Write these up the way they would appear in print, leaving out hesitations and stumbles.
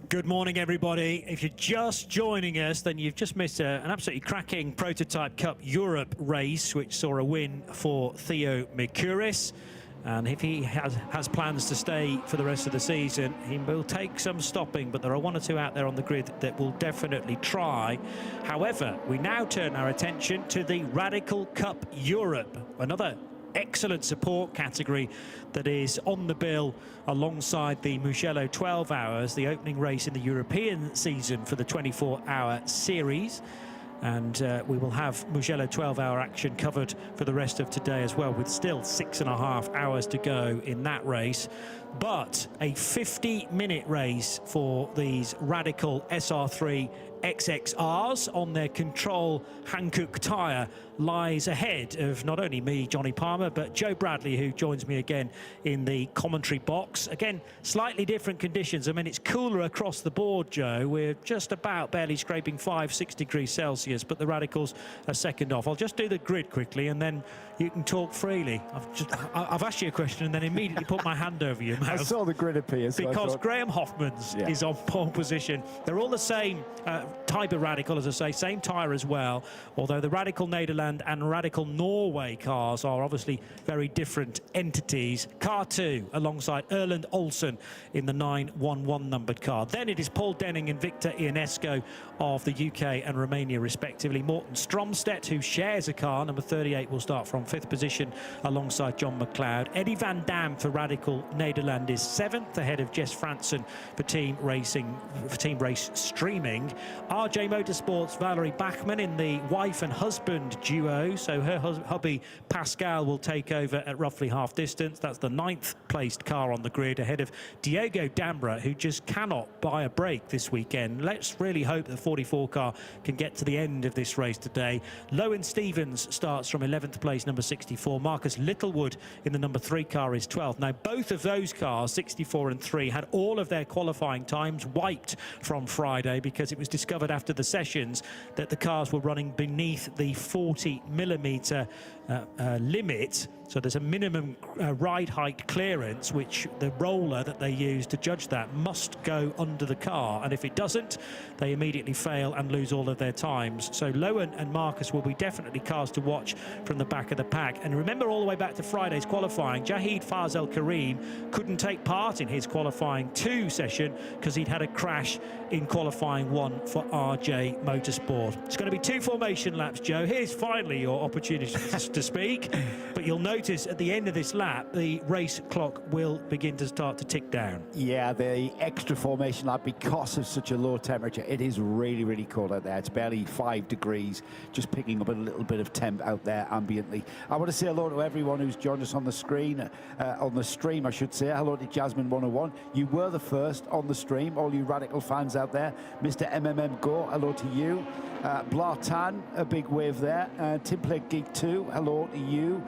Good morning, everybody. If you're just joining us, then you've just missed an absolutely cracking Prototype Cup Europe race, which saw a win for Theo Mikuris. And if he has plans to stay for the rest of the season, he will take some stopping, but there are one or two out there on the grid that will definitely try. However, we now turn our attention to the Radical Cup Europe, another excellent support category that is on the bill alongside the Mugello 12 Hours, the opening race in the European season for the 24-hour series. And we will have Mugello 12-hour action covered for the rest of today as well, with still 6.5 hours to go in that race. But a 50-minute race for these Radical SR3 XXRs on their Control Hankook tyre lies ahead of not only me, Johnny Palmer, but Joe Bradley, who joins me again in the commentary box. Again, slightly different conditions. I mean, it's cooler across the board, Joe. We're just about barely scraping 5-6 degrees Celsius, but the Radicals are second off. I'll just do the grid quickly, and then you can talk freely. I've asked you a question and then immediately put my hand over you. I saw the grid appear. So because Graham Hoffman's is on pole position. They're all the same type of Radical, as I say, same tyre as well, although the Radical Nederland and Radical Norway cars are obviously very different entities. Car 2 alongside Erland Olsen in the 911 numbered car. Then it is Paul Denning and Victor Ionesco of the UK and Romania respectively. Morten Stromstedt, who shares a car, number 38, will start from 5th position alongside John McLeod. Eddie Van Dam for Radical Nederland is 7th, ahead of Jess Fransen for Team Race Streaming. RJ Motorsports' Valerie Bachmann in the wife and husband duo, so her hubby Pascal will take over at roughly half distance. That's the 9th placed car on the grid, ahead of Diego Dambra, who just cannot buy a break this weekend. Let's really hope the 44 car can get to the end of this race today. Lowen Stevens starts from 11th place, number 64. Marcus Littlewood in the number 3 car is 12th. Now, both of those cars, 64 and 3, had all of their qualifying times wiped from Friday because it was discovered after the sessions that the cars were running beneath the 40mm limit. So there's a minimum ride height clearance, which the roller that they use to judge that must go under the car. And if it doesn't, they immediately fail and lose all of their times. So Lowen and Marcus will be definitely cars to watch from the back of the pack. And remember, all the way back to Friday's qualifying, Jahid Fazel Karim couldn't take part in his qualifying 2 session because he'd had a crash in qualifying 1 for RJ Motorsport. It's going to be 2 formation laps, Joe. Here's finally your opportunity to speak, but you'll notice at the end of this lap the race clock will begin to start to tick down. Yeah, the extra formation lap, because of such a low temperature, it is really cold out there. It's barely 5 degrees, just picking up a little bit of temp out there ambiently. I want to say hello to everyone who's joined us on the screen, on the stream I should say. Hello to Jasmine 101. You were the first on the stream, all you Radical fans out there. Mr. MMM Go, hello to you. Blartan, a big wave there. Timplay Geek 2, hello to you.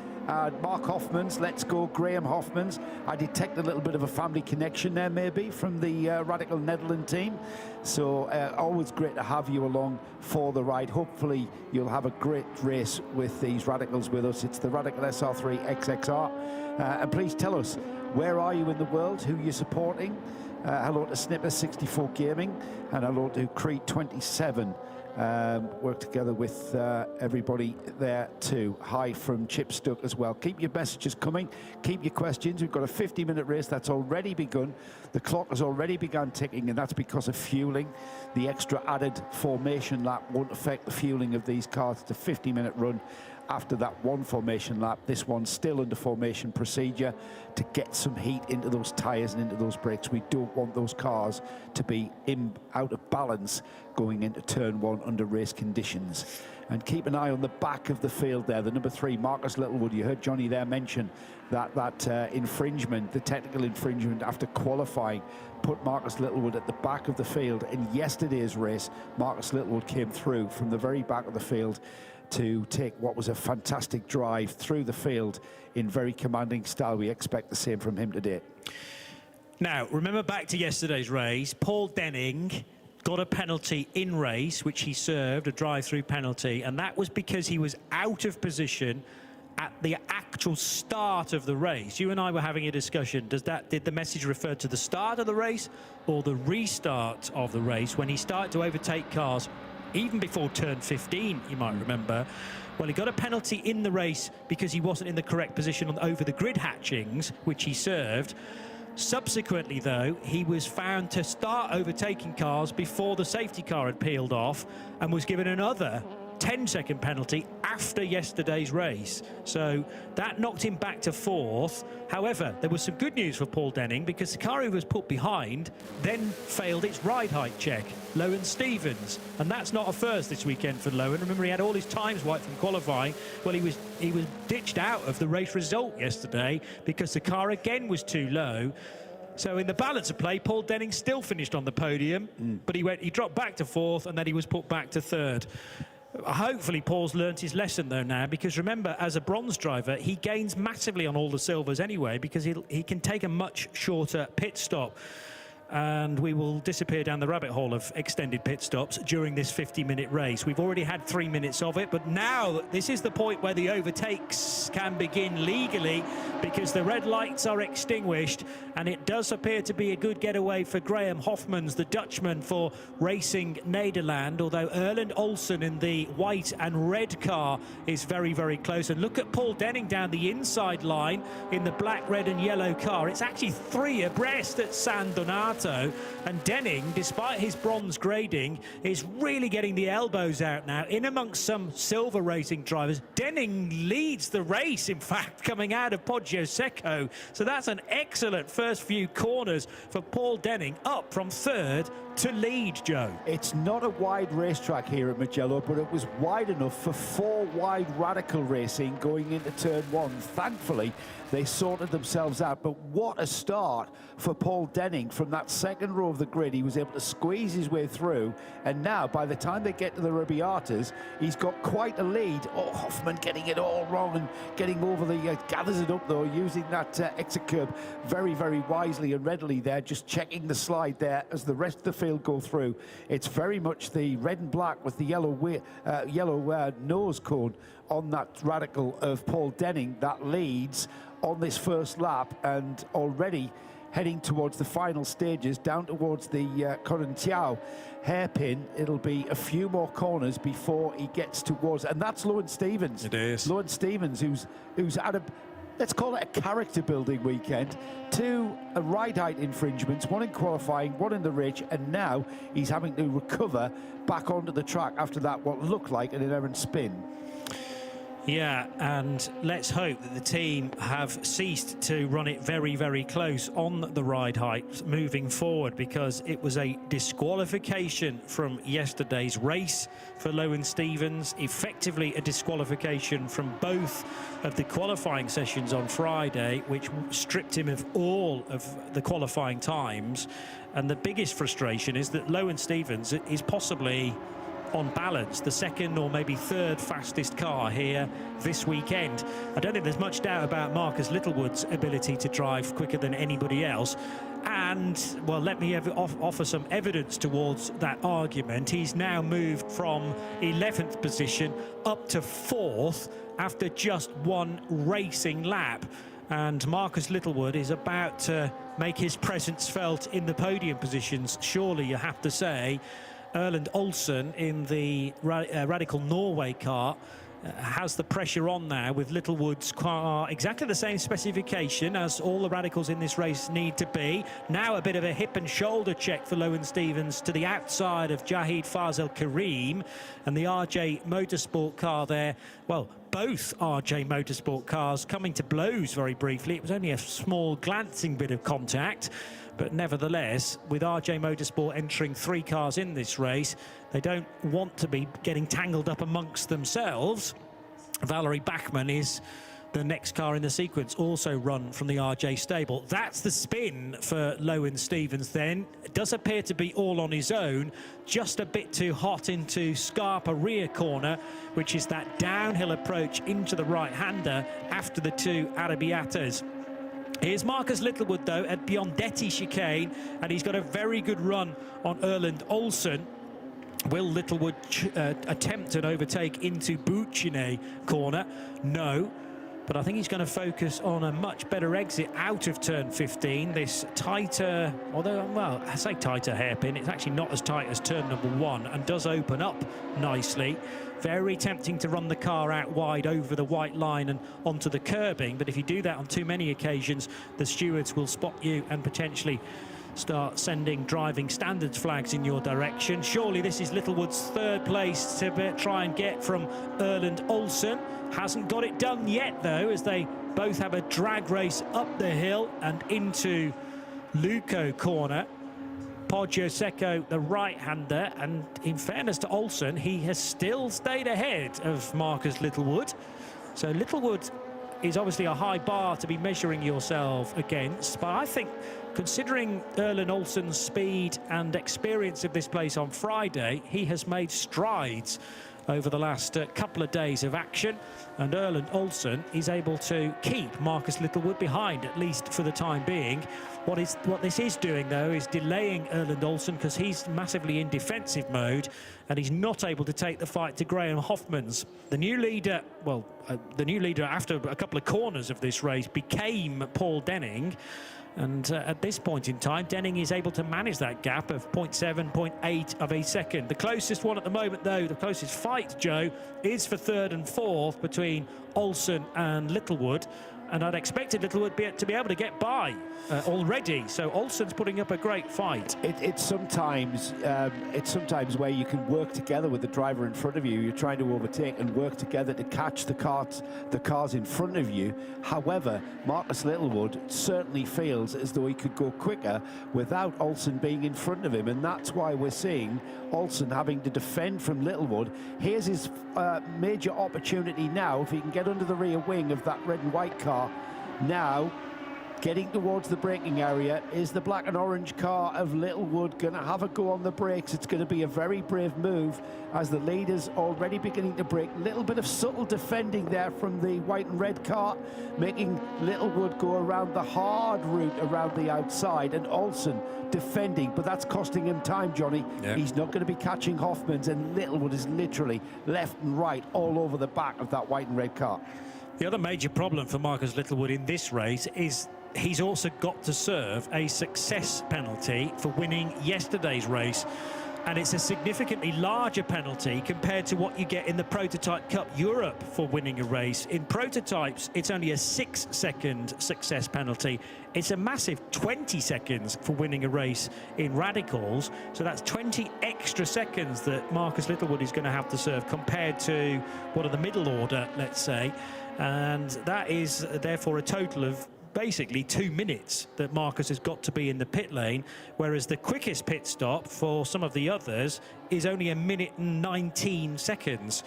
Mark Hoffman's, let's go, Graham Hoffman's. I detect a little bit of a family connection there, maybe, from the Radical Netherlands team. So always great to have you along for the ride. Hopefully you'll have a great race with these Radicals with us. It's the Radical SR3 XXR. And please tell us, where are you in the world? Who you're supporting? Hello to Snipper64 Gaming, and hello to Creed27. Work together with everybody there too. Hi from Chip Stuck as well. Keep your messages coming, keep your questions. We've got a 50-minute race that's already begun. The clock has already begun ticking, and that's because of fueling. The extra added formation lap won't affect the fueling of these cars. It's a 50-minute run after that 1 formation lap. This one's still under formation procedure to get some heat into those tyres and into those brakes. We don't want those cars to be out of balance going into turn 1 under race conditions. And keep an eye on the back of the field there, the number 3, Marcus Littlewood. You heard Johnny there mention that infringement, the technical infringement after qualifying, put Marcus Littlewood at the back of the field. In yesterday's race, Marcus Littlewood came through from the very back of the field to take what was a fantastic drive through the field in very commanding style. We expect the same from him today. Now, remember back to yesterday's race, Paul Denning got a penalty in race, which he served, a drive-through penalty, and that was because he was out of position at the actual start of the race. You and I were having a discussion. Did the message refer to the start of the race or the restart of the race when he started to overtake cars even before turn 15, you might remember? Well, he got a penalty in the race because he wasn't in the correct position over the grid hatchings, which he served. Subsequently, though, he was found to start overtaking cars before the safety car had peeled off and was given another 10-second penalty after yesterday's race. So that knocked him back to 4th. However, there was some good news for Paul Denning because the car he was put behind then failed its ride height check, Lowen Stevens. And that's not a first this weekend for Lowen. Remember, he had all his times wiped from qualifying. Well, he was ditched out of the race result yesterday because the car again was too low. So in the balance of play, Paul Denning still finished on the podium, but he dropped back to 4th and then he was put back to 3rd. Hopefully Paul's learnt his lesson though now, because remember, as a bronze driver he gains massively on all the silvers anyway, because he can take a much shorter pit stop. And we will disappear down the rabbit hole of extended pit stops during this 50-minute race. We've already had 3 minutes of it, but now this is the point where the overtakes can begin legally, because the red lights are extinguished, and it does appear to be a good getaway for Graham Hofmans, the Dutchman for Racing Nederland, although Erland Olsen in the white and red car is very, very close. And look at Paul Denning down the inside line in the black, red and yellow car. It's actually 3 abreast at San Donato. And Denning, despite his bronze grading, is really getting the elbows out now in amongst some silver racing drivers. Denning leads the race, in fact, coming out of Poggio Secco. So that's an excellent first few corners for Paul Denning, up from 3rd to lead, Joe. It's not a wide racetrack here at Mugello, but it was wide enough for 4 wide radical racing going into turn 1. Thankfully, they sorted themselves out, but what a start for Paul Denning. From that second row of the grid, he was able to squeeze his way through, and now by the time they get to the Rubiatas, he's got quite a lead. Oh, Hoffman getting it all wrong and getting over the gathers it up though, using that exit curb very, very wisely and readily there, just checking the slide there as the rest of the field go through. It's very much the red and black with the yellow nose cone on that radical of Paul Denning that leads on this first lap, and already heading towards the final stages, down towards the Corinthians hairpin. It'll be a few more corners before he gets towards, and that's Lowen Stevens. It is. Lowen Stevens, who's had a, let's call it a character building weekend. 2 ride height infringements, 1 in qualifying, 1 in the ridge, and now he's having to recover back onto the track after that, what looked like an errant spin. Yeah, and let's hope that the team have ceased to run it very, very close on the ride height moving forward, because it was a disqualification from yesterday's race for Lowen Stevens, effectively a disqualification from both of the qualifying sessions on Friday, which stripped him of all of the qualifying times. And the biggest frustration is that Lowen Stevens is possibly, on balance, the 2nd or maybe 3rd fastest car here this weekend. I don't think there's much doubt about Marcus Littlewood's ability to drive quicker than anybody else. And, well, let me offer some evidence towards that argument. He's now moved from 11th position up to 4th after just 1 racing lap. And Marcus Littlewood is about to make his presence felt in the podium positions, surely you have to say. Erland Olsen in the Radical Norway car has the pressure on now, with Littlewood's car exactly the same specification as all the Radicals in this race need to be. Now a bit of a hip and shoulder check for Lowen Stevens to the outside of Jahid Fazel Karim, and the RJ Motorsport car there, well, both RJ Motorsport cars coming to blows very briefly. It was only a small glancing bit of contact, but nevertheless, with RJ Motorsport entering 3 cars in this race, they don't want to be getting tangled up amongst themselves. Valerie Bachmann is the next car in the sequence, also run from the RJ stable. That's the spin for Lowen Stevens then. It does appear to be all on his own, just a bit too hot into Scarpa rear corner, which is that downhill approach into the right-hander after the 2 Arrabbiatas. Here's Marcus Littlewood, though, at Biondetti chicane, and he's got a very good run on Erland Olsen. Will Littlewood attempt an overtake into Buccine corner? No. but I think he's going to focus on a much better exit out of turn 15. This tighter, although, well, I say tighter hairpin, it's actually not as tight as turn number 1 and does open up nicely. Very tempting to run the car out wide over the white line and onto the curbing, but if you do that on too many occasions, the stewards will spot you and potentially start sending driving standards flags in your direction. Surely this is Littlewood's third place to try and get from Erland Olsen. Hasn't got it done yet, though, as they both have a drag race up the hill and into Luco corner. Poggio Secco, the right-hander, and in fairness to Olsen, he has still stayed ahead of Marcus Littlewood. So Littlewood is obviously a high bar to be measuring yourself against, but I think considering Erland Olsen's speed and experience of this place on Friday, he has made strides over the last couple of days of action, and Erland Olsen is able to keep Marcus Littlewood behind, at least for the time being. What this is doing, though, is delaying Erland Olsen because he's massively in defensive mode and he's not able to take the fight to Graham Hoffmans. The new leader, well, the new leader after a couple of corners of this race became Paul Denning. And at this point in time, Denning is able to manage that gap of 0.7, 0.8 of a second. The closest one at the moment, though, the closest fight, Joe, is for third and fourth between Olsen and Littlewood. And I'd expected Littlewood to be able to get by already. So Olsen's putting up a great fight. It's sometimes where you can work together with the driver in front of you. You're trying to overtake and work together to catch the cars in front of you. However, Marcus Littlewood certainly feels as though he could go quicker without Olsen being in front of him, and that's why we're seeing Olsen having to defend from Littlewood. Here's his major opportunity now, if he can get under the rear wing of that red and white car. Now, getting towards the braking area, is the black and orange car of Littlewood going to have a go on the brakes? It's going to be a very brave move as the leader's already beginning to brake. Little bit of subtle defending there from the white and red car, making Littlewood go around the hard route around the outside, and Olsen defending, but that's costing him time, Johnny. Yep. He's not going to be catching Hoffmans, and Littlewood is literally left and right all over the back of that white and red car. The other major problem for Marcus Littlewood in this race is he's also got to serve a success penalty for winning yesterday's race. And it's a significantly larger penalty compared to what you get in the Prototype Cup Europe for winning a race. In prototypes, it's only a 6-second success penalty. It's a massive 20 seconds for winning a race in radicals. So that's 20 extra seconds that Marcus Littlewood is going to have to serve compared to what are the middle order, let's say. And that is therefore a total of basically 2 minutes that Marcus has got to be in the pit lane, whereas the quickest pit stop for some of the others is only 1 minute and 19 seconds.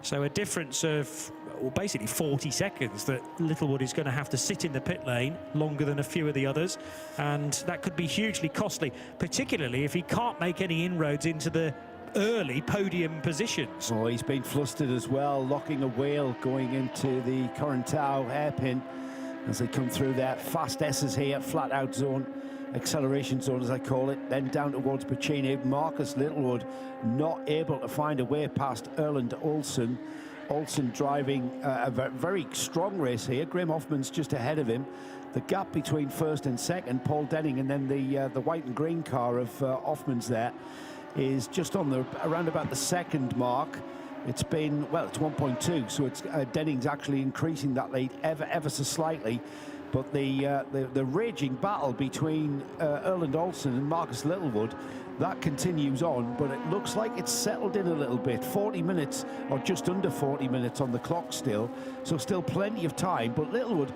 So a difference of basically 40 seconds that Littlewood is going to have to sit in the pit lane longer than a few of the others, and that could be hugely costly, particularly if he can't make any inroads into the early podium positions. Oh, he's been flustered as well, locking a wheel going into the Correntau hairpin as they come through there. Fast S's here, flat out zone, acceleration zone as I call it, then down towards Pacini. Marcus Littlewood not able to find a way past Erland Olsen. Olsen driving a very strong race here. Graham Hoffman's just ahead of him. The gap between first and second, Paul Denning, and then the white and green car of Hoffman's there is just on the around about the second mark. It's been, well, it's 1.2, so it's Denning's actually increasing that lead ever so slightly. But the raging battle between Erland Olsen and Marcus Littlewood, that continues on, but it looks like it's settled in a little bit. 40 minutes, or just under 40 minutes on the clock still, so still plenty of time. But Littlewood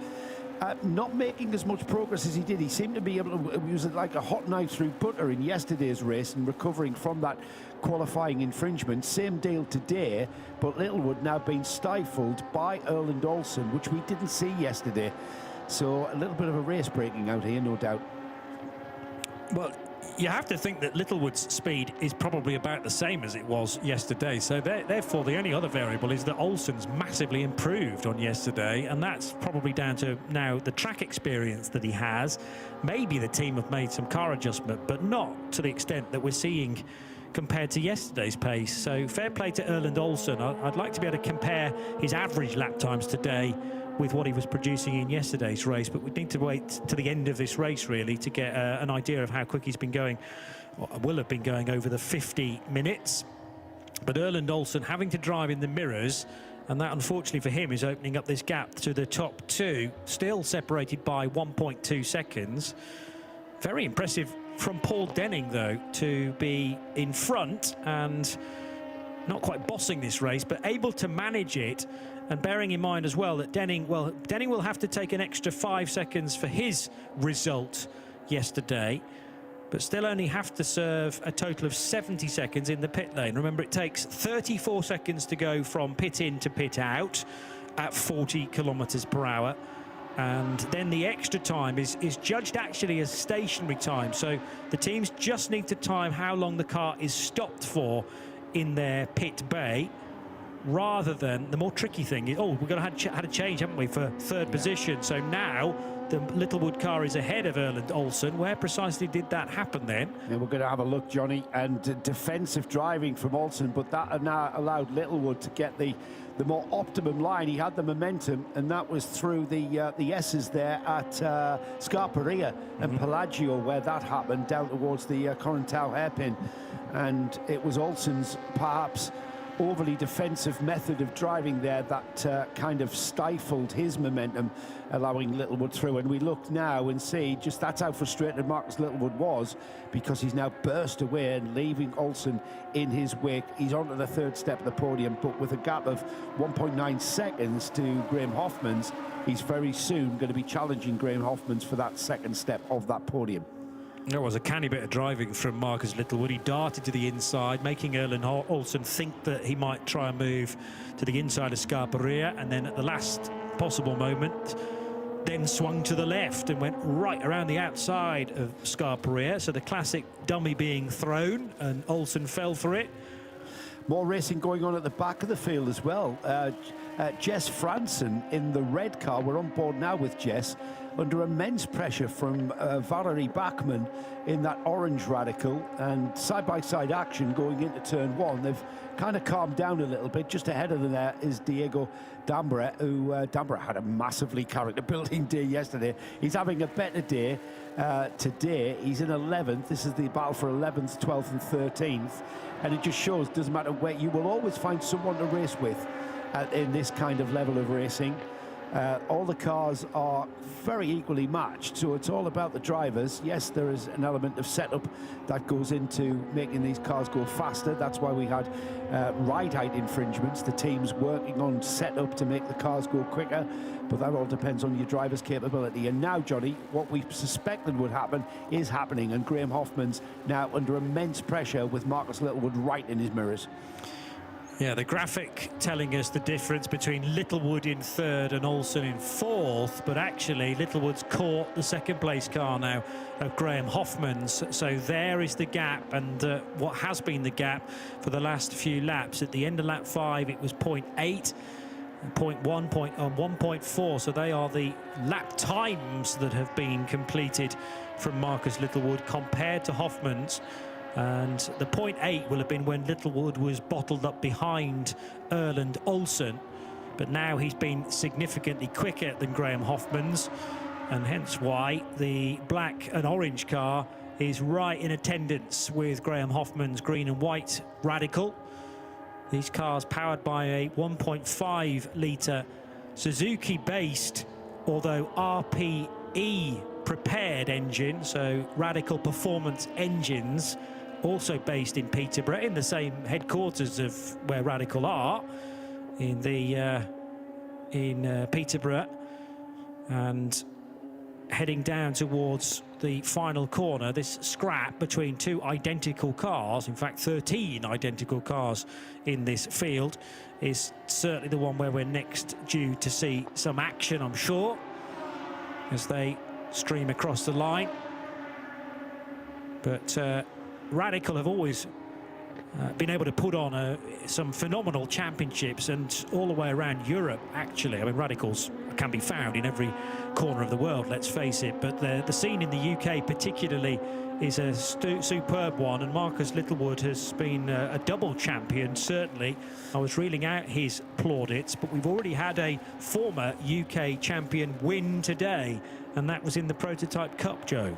not making as much progress as he did. He seemed to be able to use it like a hot knife through butter in yesterday's race and recovering from that qualifying infringement. Same deal today, but Littlewood now being stifled by Erland Olsen, which we didn't see yesterday. So a little bit of a race breaking out here, no doubt. Well, you have to think that Littlewood's speed is probably about the same as it was yesterday. So therefore, the only other variable is that Olsen's massively improved on yesterday, and that's probably down to now the track experience that he has. Maybe the team have made some car adjustment, but not to the extent that we're seeing compared to yesterday's pace. So fair play to Erland Olsen. I'd like to be able to compare his average lap times today with what he was producing in yesterday's race, but we need to wait to the end of this race really to get an idea of how quick he's been going, or will have been going over the 50 minutes. But Erland Olsen having to drive in the mirrors, and that unfortunately for him is opening up this gap to the top two, still separated by 1.2 seconds. Very impressive from Paul Denning though to be in front and not quite bossing this race, but able to manage it. And bearing in mind as well that Denning will have to take an extra 5 seconds for his result yesterday, but still only have to serve a total of 70 seconds in the pit lane. Remember, it takes 34 seconds to go from pit in to pit out at 40 kilometers per hour. And then the extra time is judged actually as stationary time. So the teams just need to time how long the car is stopped for in their pit bay, rather than the more tricky thing is, oh, we've got to had a change, haven't we, for third position. So now the Littlewood car is ahead of Erland Olsen. Where precisely did that happen then? Yeah, we're going to have a look, Johnny, and defensive driving from Olsen, but that now allowed Littlewood to get the more optimum line. He had the momentum, and that was through the S's there at Scarperia and Pelagio, where that happened, down towards the Corintau hairpin. And it was Olsen's perhaps overly defensive method of driving there that kind of stifled his momentum, allowing Littlewood through. And we look now and see just that's how frustrated Marcus Littlewood was, because he's now burst away and leaving Olsen in his wake. He's on to the third step of the podium, but with a gap of 1.9 seconds to Graham Hoffman's, he's very soon going to be challenging Graham Hoffman's for that second step of that podium. There was a canny bit of driving from Marcus Littlewood. He darted to the inside, making Erland Olsen think that he might try and move to the inside of Scarperia, and then at the last possible moment then swung to the left and went right around the outside of Scarperia. So the classic dummy being thrown, and Olsen fell for it. More racing going on at the back of the field as well. Jess Franson in the red car. We're on board now with Jess, under immense pressure from Valerie Bachmann in that orange radical, and side-by-side action going into turn one. They've kind of calmed down a little bit. Just ahead of them there is Diego Dambra, who Dambra had a massively character-building day yesterday. He's having a better day today. He's in 11th. This is the battle for 11th, 12th and 13th, and it just shows, doesn't matter where, you will always find someone to race with in this kind of level of racing. All the cars are very equally matched, so it's all about the drivers. Yes, there is an element of setup that goes into making these cars go faster. That's why we had ride height infringements, the teams working on setup to make the cars go quicker, but that all depends on your driver's capability. And now, Johnny, what we suspected would happen is happening, and Graham Hoffman's now under immense pressure with Marcus Littlewood right in his mirrors. Yeah, the graphic telling us the difference between Littlewood in third and Olsen in fourth, but actually Littlewood's caught the second place car now of Graham Hoffman's. So there is the gap, and what has been the gap for the last few laps. At the end of lap 5 it was 0.8, 0.1, 1.4, so they are the lap times that have been completed from Marcus Littlewood compared to Hoffman's. And the 0.8 will have been when Littlewood was bottled up behind Erland Olsen, but now he's been significantly quicker than Graham Hoffman's, and hence why the black and orange car is right in attendance with Graham Hoffman's green and white radical. These cars powered by a 1.5 litre Suzuki based, although RPE prepared engine, so Radical Performance engines, also based in Peterborough, in the same headquarters of where Radical are, in Peterborough, and heading down towards the final corner. This scrap between two identical cars, in fact 13 identical cars in this field, is certainly the one where we're next due to see some action, I'm sure, as they stream across the line. But Radical have always been able to put on some phenomenal championships, and all the way around Europe, actually. I mean, radicals can be found in every corner of the world, let's face it, but the scene in the UK particularly is a superb one, and Marcus Littlewood has been a double champion, certainly. I was reeling out his plaudits, but we've already had a former UK champion win today, and that was in the Prototype Cup, Joe.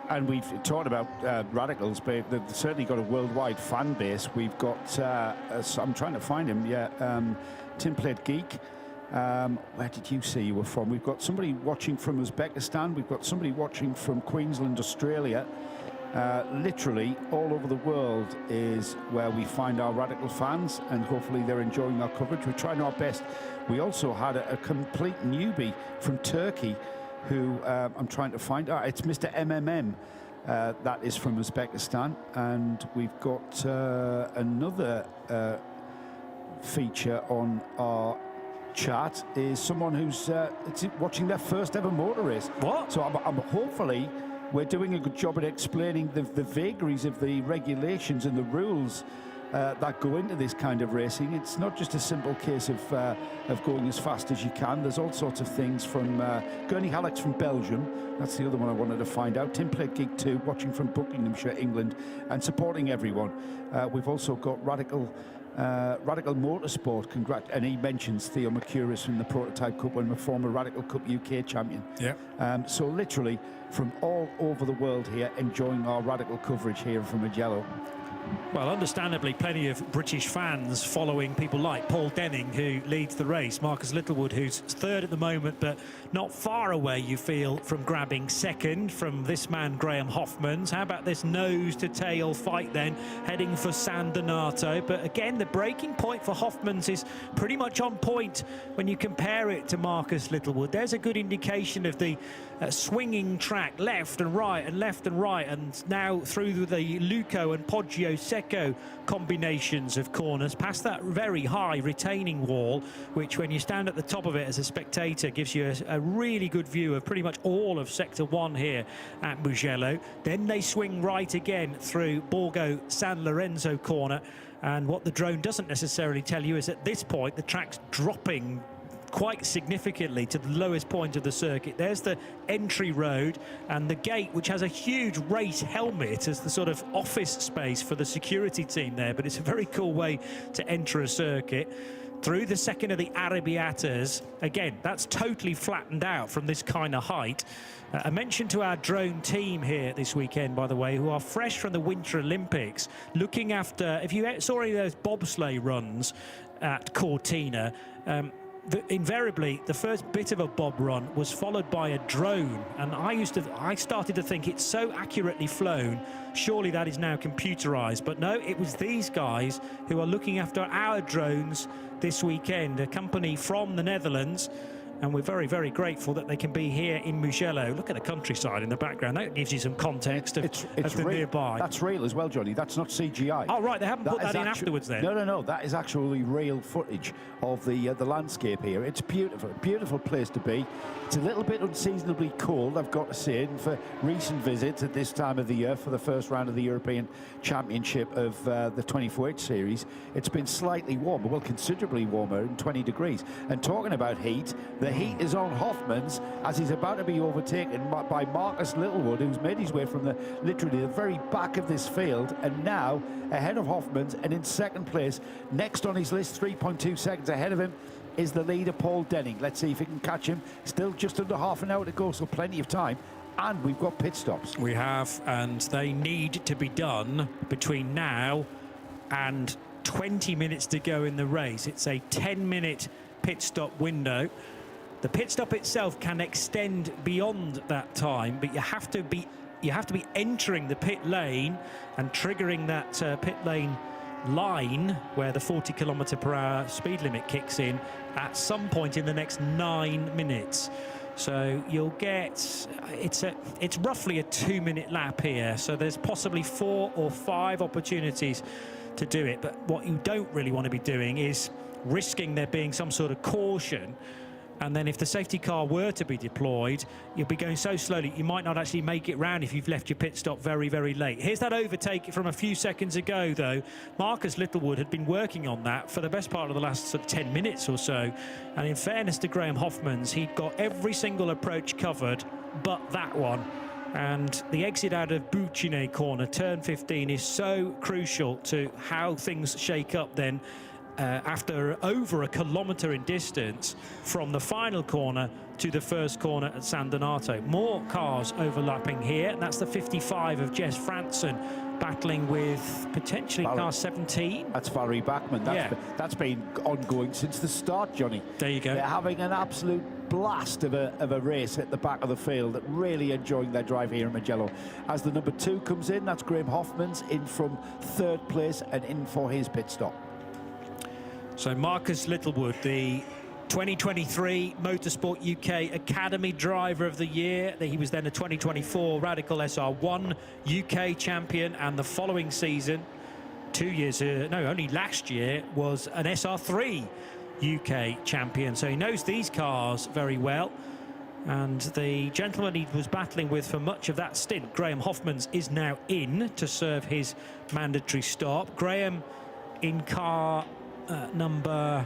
And we've talked about radicals, but they've certainly got a worldwide fan base. We've got, I'm trying to find him, Tim Played Geek. Where did you say you were from? We've got somebody watching from Uzbekistan. We've got somebody watching from Queensland, Australia. Literally all over the world is where we find our radical fans, and hopefully they're enjoying our coverage. We're trying our best. We also had a complete newbie from Turkey who I'm trying to find. It's Mr. MMM. That is from Uzbekistan. And we've got another feature on our chat is someone who's watching their first ever motor race. What? So I'm hopefully we're doing a good job at explaining the vagaries of the regulations and the rules that go into this kind of racing. It's not just a simple case of going as fast as you can. There's all sorts of things from Gurney Halleck's from Belgium. That's the other one I wanted to find out. Tim Played Geek 2, watching from Buckinghamshire, England, and supporting everyone. We've also got Radical Motorsport, and he mentions Theo Mercurius from the Prototype Cup and the former Radical Cup UK champion. Yeah. So literally from all over the world here, enjoying our radical coverage here from Mugello. Well, understandably, plenty of British fans following people like Paul Denning, who leads the race. Marcus Littlewood, who's third at the moment, but not far away, you feel, from grabbing second from this man, Graham Hoffmans. How about this nose-to-tail fight then, heading for San Donato? But again, the breaking point for Hoffmans is pretty much on point when you compare it to Marcus Littlewood. There's a good indication of the swinging track, left and right, and now through the Luco and Poggio Secco combinations of corners, past that very high retaining wall, which when you stand at the top of it as a spectator gives you a really good view of pretty much all of Sector 1 here at Mugello. Then they swing right again through Borgo San Lorenzo corner, and what the drone doesn't necessarily tell you is at this point the track's dropping quite significantly to the lowest point of the circuit. There's the entry road and the gate, which has a huge race helmet as the sort of office space for the security team there, but it's a very cool way to enter a circuit. Through the second of the Arrabbiatas, again, that's totally flattened out from this kind of height. A mention to our drone team here this weekend, by the way, who are fresh from the Winter Olympics, looking after, if you saw any of those bobsleigh runs at Cortina, invariably the first bit of a bob run was followed by a drone, and I started to think it's so accurately flown, surely that is now computerized. But no, it was these guys who are looking after our drones this weekend, a company from the Netherlands, and we're very, very grateful that they can be here in Mugello. Look at the countryside in the background. That gives you some context of the real, nearby. That's real as well, Johnny. That's not CGI. Oh, right, they haven't put that in afterwards then. No. That is actually real footage of the landscape here. It's beautiful, beautiful place to be. It's a little bit unseasonably cold, I've got to say, and for recent visits at this time of the year for the first round of the European Championship of the 24H series, it's been slightly warmer, well, considerably warmer, in 20 degrees. And talking about heat, the heat is on Hoffmans as he's about to be overtaken by Marcus Littlewood, who's made his way from literally the very back of this field, and now ahead of Hoffmans and in second place. Next on his list, 3.2 seconds ahead of him, is the leader, Paul Denning. Let's see if he can catch him. Still just under half an hour to go, so plenty of time. And we've got pit stops. We have, and they need to be done between now and 20 minutes to go in the race. It's a 10-minute pit stop window. The pit stop itself can extend beyond that time, but you have to be entering the pit lane and triggering that pit lane line where the 40 km/h speed limit kicks in at some point in the next 9 minutes. So you'll get, it's roughly a 2-minute lap here, so there's possibly 4 or 5 opportunities to do it. But what you don't really want to be doing is risking there being some sort of caution And then if the safety car were to be deployed, you'll be going so slowly, you might not actually make it round if you've left your pit stop very, very late. Here's that overtake from a few seconds ago, though. Marcus Littlewood had been working on that for the best part of the last sort of 10 minutes or so. And in fairness to Graham Hoffmans, he'd got every single approach covered but that one. And the exit out of Bucine corner, turn 15, is so crucial to how things shake up then. After over a kilometre in distance from the final corner to the first corner at San Donato. More cars overlapping here, and that's the 55 of Jess Franson battling with potentially car 17. That's Valerie Bachmann. That's been ongoing since the start, Johnny. There you go. They're having an absolute blast of a race at the back of the field, really enjoying their drive here in Mugello. As the number 2 comes in, that's Graham Hoffmans in from 3rd place and in for his pit stop. So Marcus Littlewood, the 2023 Motorsport UK Academy Driver of the Year. He was then a 2024 Radical SR1 UK champion, and the following season, 2 years, only last year, was an SR3 UK champion. So he knows these cars very well. And the gentleman he was battling with for much of that stint, Graham Hoffmans, is now in to serve his mandatory stop. Graham in car number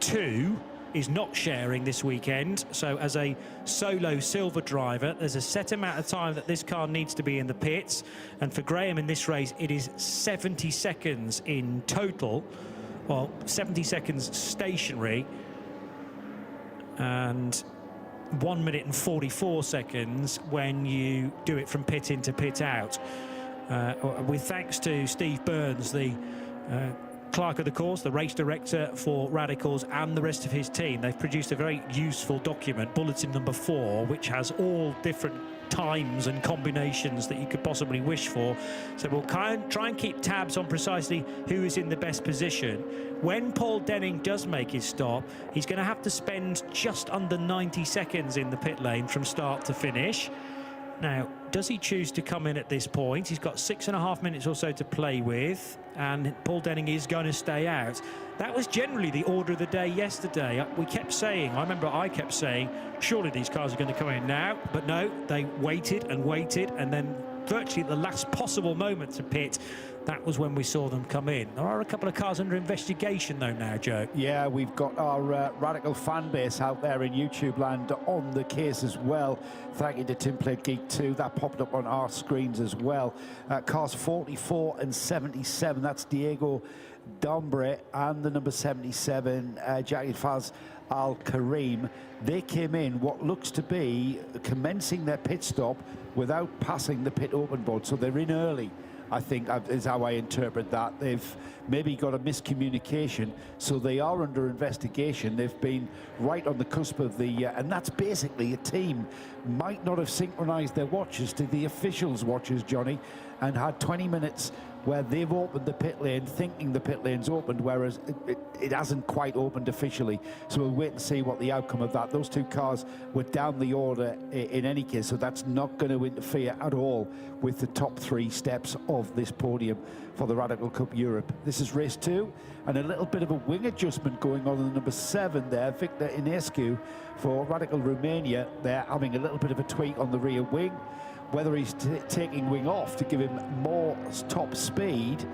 2 is not sharing this weekend, so as a solo silver driver there's a set amount of time that this car needs to be in the pits, and for Graham in this race it is 70 seconds in total, well 70 seconds stationary and 1 minute and 44 seconds when you do it from pit in to pit out, with thanks to Steve Burns, the clerk of the course, the race director for Radicals, and the rest of his team. They've produced a very useful document, bulletin number 4, which has all different times and combinations that you could possibly wish for. So we'll try and keep tabs on precisely who is in the best position. When Paul Denning does make his stop, he's going to have to spend just under 90 seconds in the pit lane from start to finish. Now, does he choose to come in at this point? He's got 6.5 minutes or so to play with, and Paul Denning is going to stay out. That was generally the order of the day yesterday. We kept saying, I kept saying, surely these cars are going to come in now, but no, they waited, and then virtually at the last possible moment to pit, that was when we saw them come in. There are a couple of cars under investigation though now, Joe. Yeah, we've got our Radical fan base out there in YouTube land on the case as well. Thank you to Timplate Geek 2. That popped up on our screens as well. Cars 44 and 77, that's Diego Dombre and the number 77, Jackie Faz Al Karim. They came in what looks to be commencing their pit stop without passing the pit open board, so they're in early, I think, is how I interpret that. They've maybe got a miscommunication, so they are under investigation. They've been right on the cusp of the and that's basically a team might not have synchronized their watches to the officials' watches, Johnny, and had 20 minutes where they've opened the pit lane thinking the pit lane's opened, whereas it hasn't quite opened officially. So we'll wait and see what the outcome of that. Those 2 cars were down the order in any case, so that's not going to interfere at all with the top 3 steps of this podium for the Radical Cup Europe. This is race 2, and a little bit of a wing adjustment going on in the number 7 there, Victor Inescu for Radical Romania. They're having a little bit of a tweak on the rear wing. Whether he's taking wing off to give him more top speed,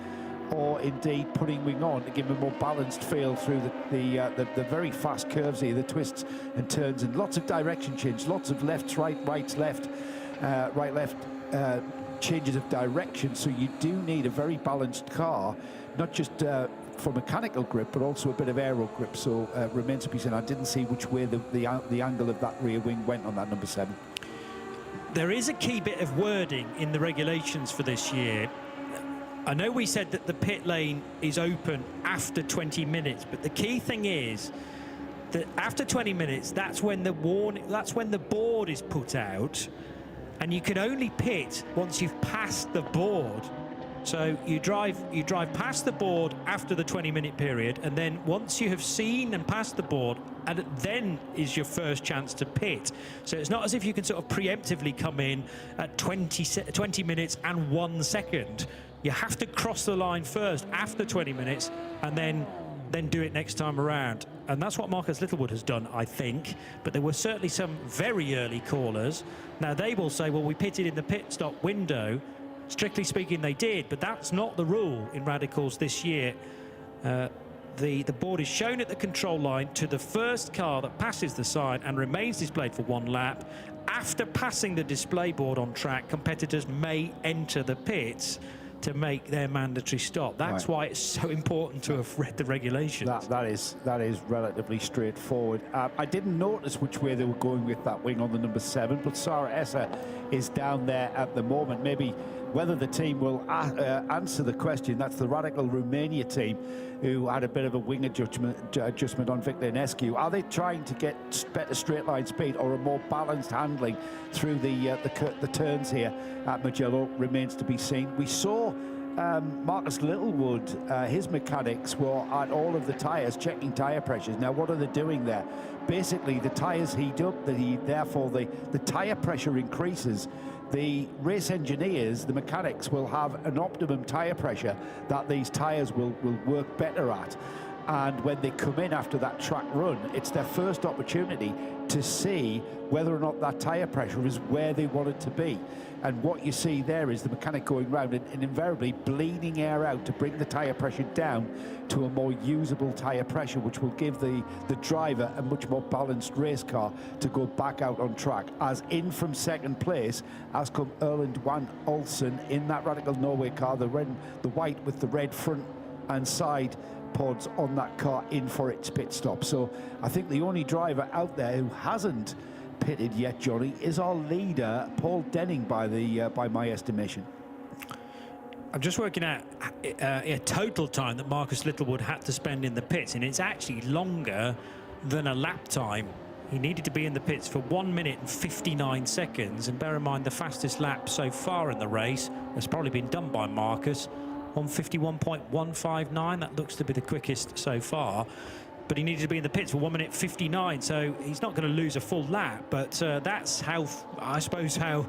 or indeed putting wing on to give him a more balanced feel through the very fast curves here, the twists and turns, and lots of direction change, lots of lefts, rights, left, right, left changes of direction. So you do need a very balanced car, not just for mechanical grip, but also a bit of aero grip. So remains to be seen. I didn't see which way the angle of that rear wing went on that number 7. There is a key bit of wording in the regulations for this year. I know we said that the pit lane is open after 20 minutes, but the key thing is that after 20 minutes, that's when the board is put out, and you can only pit once you've passed the board. So you drive past the board after the 20-minute period, and then once you have seen and passed the board, and then is your first chance to pit. So it's not as if you can sort of preemptively come in at 20 minutes and 1 second. You have to cross the line first after 20 minutes and then do it next time around. and that's what Marcus Littlewood has done, I think. But there were certainly some very early callers. Now, they will say, well, we pitted in the pit stop window. Strictly speaking, they did, but that's not the rule in Radicals this year. The board is shown at the control line to the first car that passes the sign and remains displayed for 1 lap. After passing the display board on track, competitors may enter the pits to make their mandatory stop. That's why it's so important to have read the regulations. That is relatively straightforward. I didn't notice which way they were going with that wing on the number 7, but Sarah Esser is down there at the moment. Maybe whether the team will answer the question. That's the Radical Romania team who had a bit of a wing adjustment on Victor Enescu. Are they trying to get better straight line speed or a more balanced handling through the turns here at Mugello? Remains to be seen. We saw Marcus Littlewood, his mechanics were at all of the tyres checking tyre pressures. Now, what are they doing there? Basically, the tyres heat up, therefore the tyre pressure increases. The race engineers, the mechanics, will have an optimum tyre pressure that these tyres will work better at. And when they come in after that track run, it's their first opportunity to see whether or not that tyre pressure is where they want it to be. And what you see there is the mechanic going round and invariably bleeding air out to bring the tyre pressure down to a more usable tyre pressure, which will give the driver a much more balanced race car to go back out on track. As in from second place has come Erland Van Olsen in that Radical Norway car, the white with the red front and side pods on that car in for its pit stop. So I think the only driver out there who hasn't pitted yet, Johnny, is our leader, Paul Denning, by my estimation. I'm just working out a total time that Marcus Littlewood had to spend in the pits, and it's actually longer than a lap time. He needed to be in the pits for 1 minute and 59 seconds, and bear in mind the fastest lap so far in the race has probably been done by Marcus on 51.159. That looks to be the quickest so far. But he needed to be in the pits for 1 minute 59, so he's not going to lose a full lap. But that's how, I suppose, how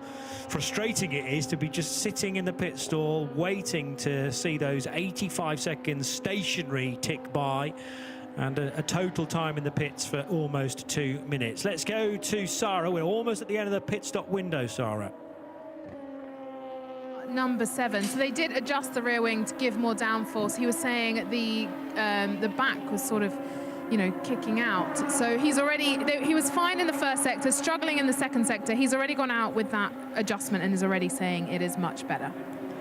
frustrating it is to be just sitting in the pit stall, waiting to see those 85 seconds stationary tick by, and a total time in the pits for almost 2 minutes. Let's go to Sarah. We're almost at the end of the pit stop window, Sarah. Number 7. So they did adjust the rear wing to give more downforce. He was saying the back was sort of, you know, kicking out. So he was fine in the first sector, struggling in the second sector. He's already gone out with that adjustment and is already saying it is much better.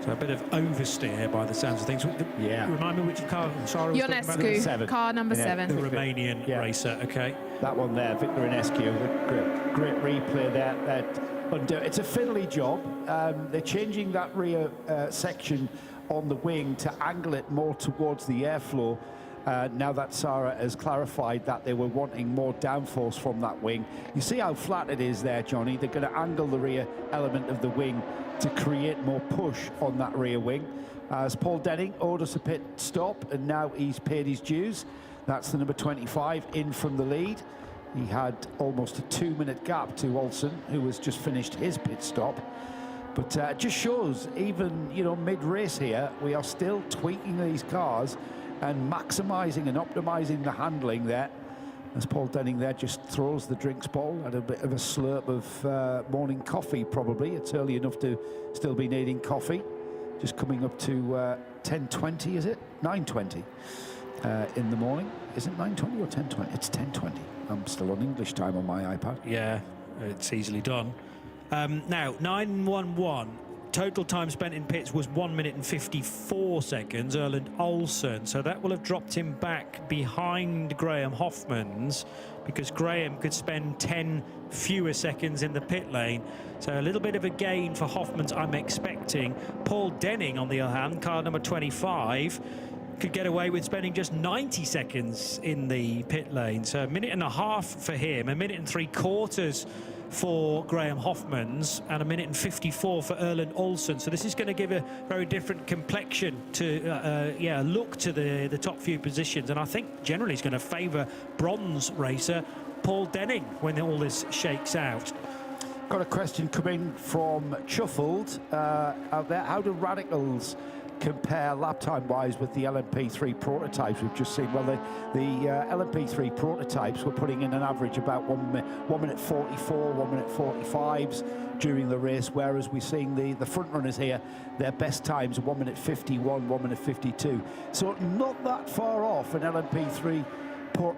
So a bit of oversteer by the sounds of things. Yeah. Remind me which car Sarah was talking about? Ionescu, car number 7. The Romanian racer, okay. That one there, Victor Enescu, great replay there. It's a fiddly job. They're changing that rear section on the wing to angle it more towards the airflow. Now that Sarah has clarified that they were wanting more downforce from that wing. You see how flat it is there, Johnny? They're going to angle the rear element of the wing to create more push on that rear wing. As Paul Denning orders a pit stop, and now he's paid his dues. That's the number 25 in from the lead. He had almost a 2-minute gap to Olsen, who has just finished his pit stop. But it just shows, even, you know, mid-race here, we are still tweaking these cars and maximising and optimising the handling there. As Paul Denning there just throws the drinks bowl at a bit of a slurp of morning coffee, probably. It's early enough to still be needing coffee. Just coming up to 10:20, is it? 9:20 in the morning. Is it 9:20 or 10:20? It's 10:20. I'm still on English time on my iPad. Yeah, it's easily done. Now, 9:11. Total time spent in pits was 1 minute and 54 seconds, Erland Olsen. So that will have dropped him back behind Graham Hoffman's, because Graham could spend 10 fewer seconds in the pit lane. So a little bit of a gain for Hoffman's, I'm expecting. Paul Denning, on the other hand, car number 25, could get away with spending just 90 seconds in the pit lane. So a minute and a half for him, a minute and 3/4 for Graham Hoffman's, and a minute and 54 for Erland Olsen. So this is going to give a very different complexion to, look to the top few positions. And I think generally it's going to favour bronze racer Paul Denning when all this shakes out. Got a question coming from Chuffled out there. How do Radicals compare lap time wise with the LMP3 prototypes we've just seen, well, the LMP3 prototypes were putting in an average about 1 minute 44, 1 minute 45s during the race, whereas we're seeing the front runners here, their best times are 1 minute 51, 1 minute 52. So not that far off an LMP3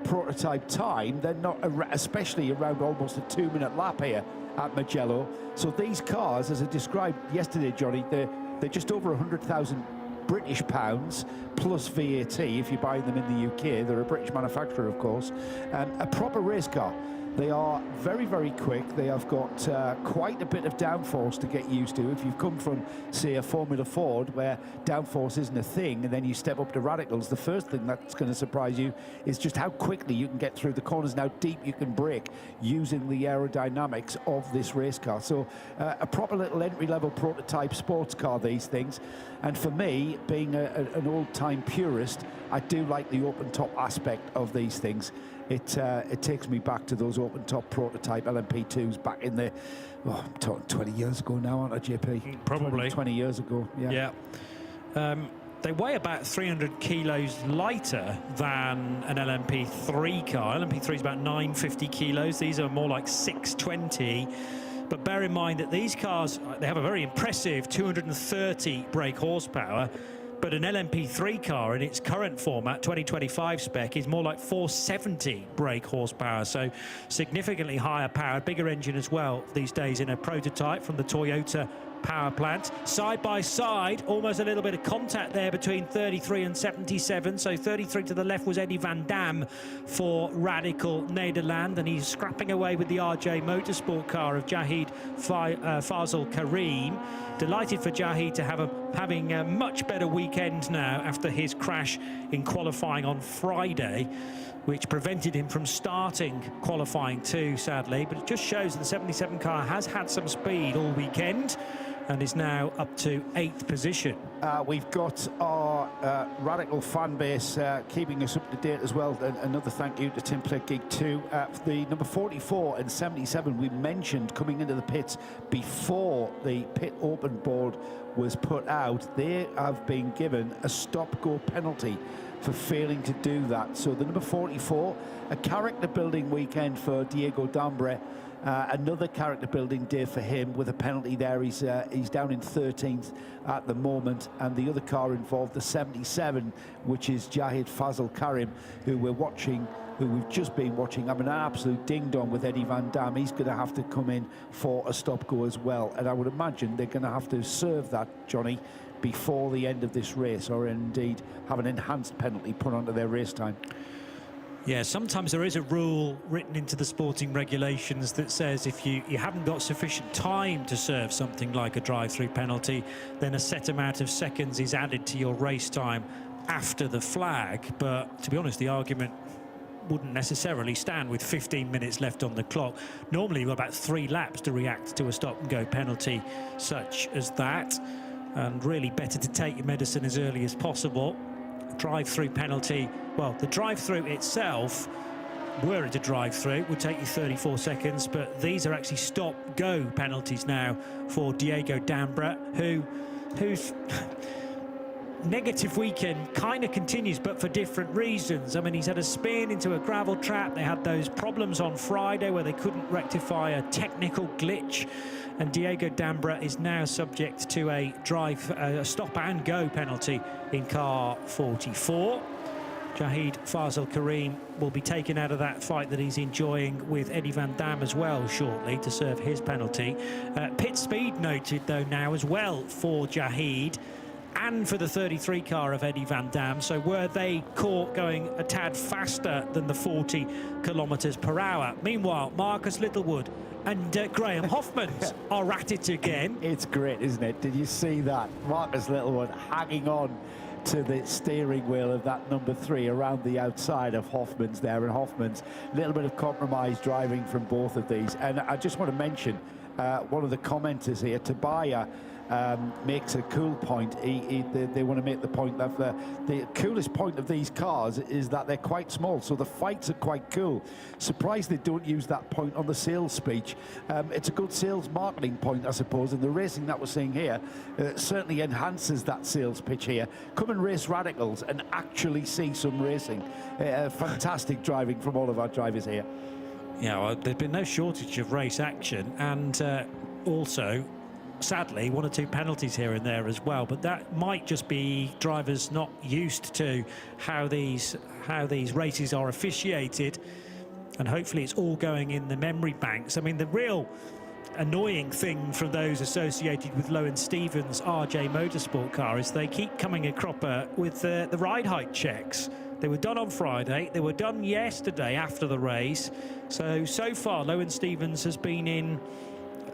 prototype time. They're not, especially around almost a 2-minute lap here at Mugello. So these cars, as I described yesterday, Johnny, they're just over 100,000 British pounds plus VAT if you buy them in the UK. They're a British manufacturer, of course. A proper race car. They are very, very quick. They have got quite a bit of downforce to get used to. If you've come from, say, a Formula Ford where downforce isn't a thing, and then you step up to radicals, the first thing that's going to surprise you is just how quickly you can get through the corners and how deep you can brake using the aerodynamics of this race car. So a proper little entry-level prototype sports car, these things. And for me, being an old-time purist, I do like the open-top aspect of these things. It takes me back to those open-top prototype LMP2s back in the, I'm talking 20 years ago now, aren't I, JP? Probably. 20 years ago, yeah. Yeah. They weigh about 300 kilos lighter than an LMP3 car. LMP3 is about 950 kilos. These are more like 620. But bear in mind that these cars, they have a very impressive 230 brake horsepower. But an LMP3 car in its current format, 2025 spec, is more like 470 brake horsepower. So significantly higher power, bigger engine as well these days in a prototype from the Toyota power plant. Side by side, almost a little bit of contact there between 33 and 77. So 33 to the left was Eddie Van Dam for Radical Nederland, and he's scrapping away with the RJ Motorsport car of Jahid Fazal Karim. Delighted for Jahid to having a much better weekend now after his crash in qualifying on Friday, which prevented him from starting qualifying too, sadly. But it just shows that the 77 car has had some speed all weekend and is now up to 8th position. We've got our Radical fan base keeping us up to date as well. Another thank you to Tim Plate Geek 2. The number 44 and 77 we mentioned coming into the pits before the pit open board was put out. They have been given a stop-go penalty for failing to do that. So the number 44, a character building weekend for Diego Dambre. Another character building day for him with a penalty there. He's down in 13th at the moment, and the other car involved, the 77, which is Jahid Fazal Karim, who we've just been watching. I mean, an absolute ding-dong with Eddie Van Dam. He's going to have to come in for a stop-go as well, and I would imagine they're going to have to serve that, Johnny, before the end of this race, or indeed have an enhanced penalty put onto their race time. Yeah, sometimes there is a rule written into the sporting regulations that says if you haven't got sufficient time to serve something like a drive-through penalty, then a set amount of seconds is added to your race time after the flag. But to be honest, the argument wouldn't necessarily stand with 15 minutes left on the clock. Normally you've got about 3 laps to react to a stop-and-go penalty such as that, and really better to take your medicine as early as possible. Drive-through penalty, well, the drive-through itself, were it a drive-through, would take you 34 seconds, but these are actually stop-go penalties now for Diego Dambre, whose negative weekend kind of continues, but for different reasons. I mean, he's had a spin into a gravel trap. They had those problems on Friday where they couldn't rectify a technical glitch, and Diego Dambre is now subject to a stop and go penalty in car 44. Jahid Fazal Karim will be taken out of that fight that he's enjoying with Eddie Van Dam as well shortly to serve his penalty. Pit speed noted though now as well for Jahid and for the 33 car of Eddie Van Dam. So were they caught going a tad faster than the 40 kilometres per hour? Meanwhile, Marcus Littlewood and Graham Hoffman are at it again. It's great, isn't it? Did you see that? Marcus Littlewood hanging on to the steering wheel of that number 3 around the outside of Hoffman's there, and Hoffman's a little bit of compromise driving from both of these. And I just want to mention one of the commenters here, Tobiah, makes a cool point. They want to make the point that the coolest point of these cars is that they're quite small, so the fights are quite cool. Surprised they don't use that point on the sales speech. It's a good sales marketing point, I suppose, and the racing that we're seeing here certainly enhances that sales pitch here. Come and race Radicals and actually see some racing. Fantastic driving from all of our drivers here. Yeah, well, there's been no shortage of race action, and also, sadly, 1 or 2 penalties here and there as well, but that might just be drivers not used to how these races are officiated, and hopefully it's all going in the memory banks. I mean, the real annoying thing from those associated with Lowen Stevens' RJ Motorsport car is they keep coming a cropper with the ride height checks. They were done on Friday, they were done yesterday after the race, so far Lowen Stevens has been in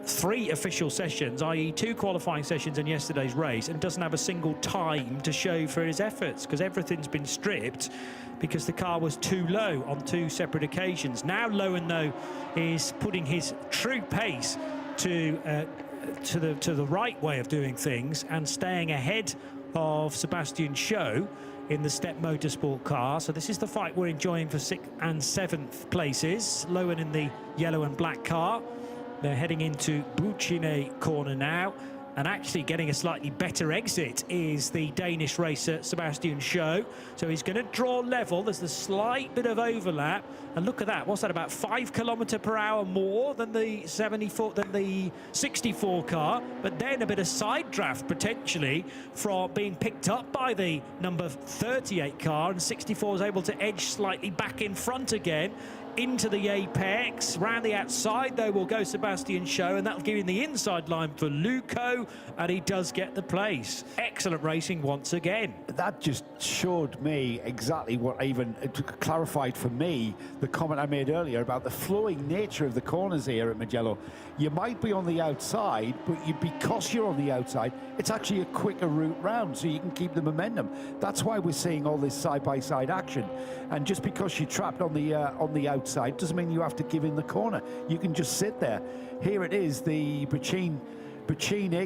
3 official sessions, i.e. 2 qualifying sessions in yesterday's race, and doesn't have a single time to show for his efforts because everything's been stripped because the car was too low on 2 separate occasions. Now Lowen, though, is putting his true pace to the right way of doing things and staying ahead of Sebastian Schou in the Step Motorsport car. So this is the fight we're enjoying for 6th and 7th places. Lowen in the yellow and black car. They're heading into Bucine corner now, and actually getting a slightly better exit is the Danish racer Sebastian Schou. So he's going to draw level. There's a slight bit of overlap, and look at that. What's that, about 5 km/h more than the 64 car? But then a bit of side draft potentially from being picked up by the number 38 car, and 64 is able to edge slightly back in front again into the apex. Round the outside, though, will go Sebastian Schou, and that'll give him the inside line for Luco, and he does get the place. Excellent racing once again. That just showed me exactly what even clarified for me the comment I made earlier about the flowing nature of the corners here at Mugello. You might be on the outside, but because you're on the outside, it's actually a quicker route round, so you can keep the momentum. That's why we're seeing all this side-by-side action. And just because you're trapped on the outside doesn't mean you have to give in the corner. You can just sit there. Here it is, the Bucine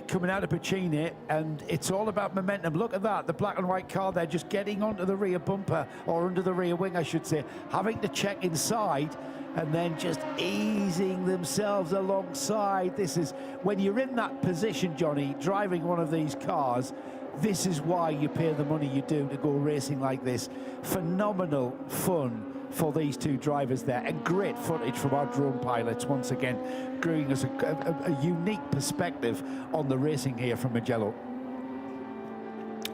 coming out of Bucine, and it's all about momentum. Look at that, the black and white car there just getting onto the rear bumper, or under the rear wing I should say, having to check inside and then just easing themselves alongside. This is when you're in that position, Johnny, driving one of these cars, this is why you pay the money you do to go racing like this. Phenomenal fun for these 2 drivers there, and great footage from our drone pilots once again, giving us a unique perspective on the racing here from Mugello.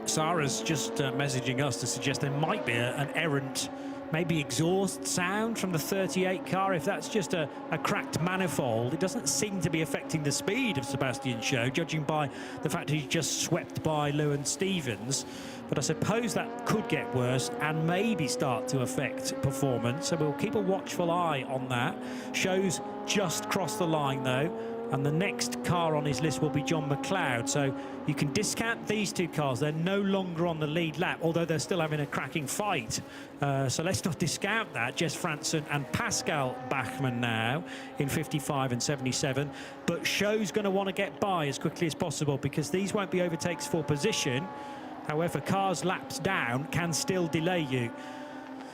Sarah's just messaging us to suggest there might be an errant, maybe exhaust sound from the 38 car. If that's just a cracked manifold, it doesn't seem to be affecting the speed of Sebastian Schou, judging by the fact that he's just swept by Lowen Stevens. But I suppose that could get worse and maybe start to affect performance. So we'll keep a watchful eye on that. Schou's just crossed the line, though, and the next car on his list will be John McLeod. So you can discount these 2 cars. They're no longer on the lead lap, although they're still having a cracking fight. So let's not discount that. Jess Franson and Pascal Bachmann now in 55 and 77. But Schou's going to want to get by as quickly as possible, because these won't be overtakes for position. However, cars laps down can still delay you.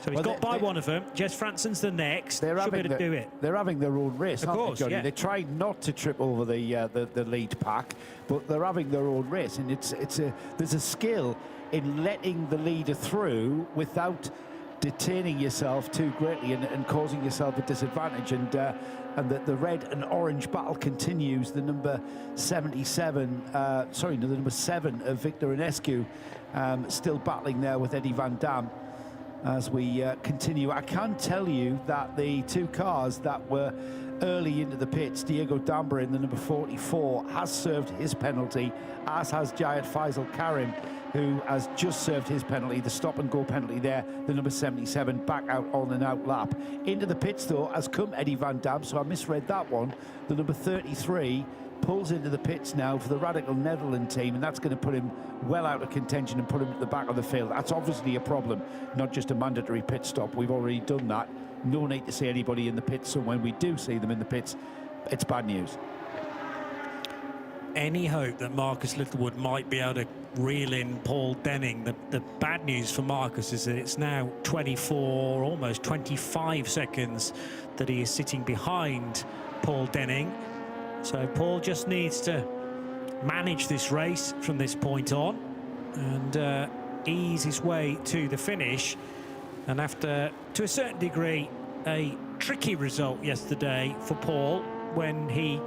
So he's got by one of them. Jess Franson's the next. They're having to do it. They're having their own race, of course, they, Johnny? Yeah. They try not to trip over the lead pack, but they're having their own race, and there's a skill in letting the leader through without detaining yourself too greatly and causing yourself a disadvantage. And the red and orange battle continues. The number 77, the number 7 of Victor Enescu, still battling there with Eddie Van Dam as we continue. I can tell you that the 2 cars that were early into the pits, Diego Dambra in the number 44 has served his penalty, as has Jayat Faisal Karim, who has just served his penalty, the stop and go penalty there, the number 77 back out on an out lap. Into the pits though has come Eddie Van Dam, so I misread that one. The number 33 pulls into the pits now for the Radical Netherlands team, and that's going to put him well out of contention and put him at the back of the field. That's obviously a problem, not just a mandatory pit stop. We've already done that. No need to see anybody in the pits, so when we do see them in the pits, it's bad news. any hope that Marcus Littlewood might be able to reel in Paul Denning. The bad news for Marcus is that it's now 24, almost 25 seconds that he is sitting behind Paul Denning. So Paul just needs to manage this race from this point on and ease his way to the finish. And after, to a certain degree, a tricky result yesterday for Paul when he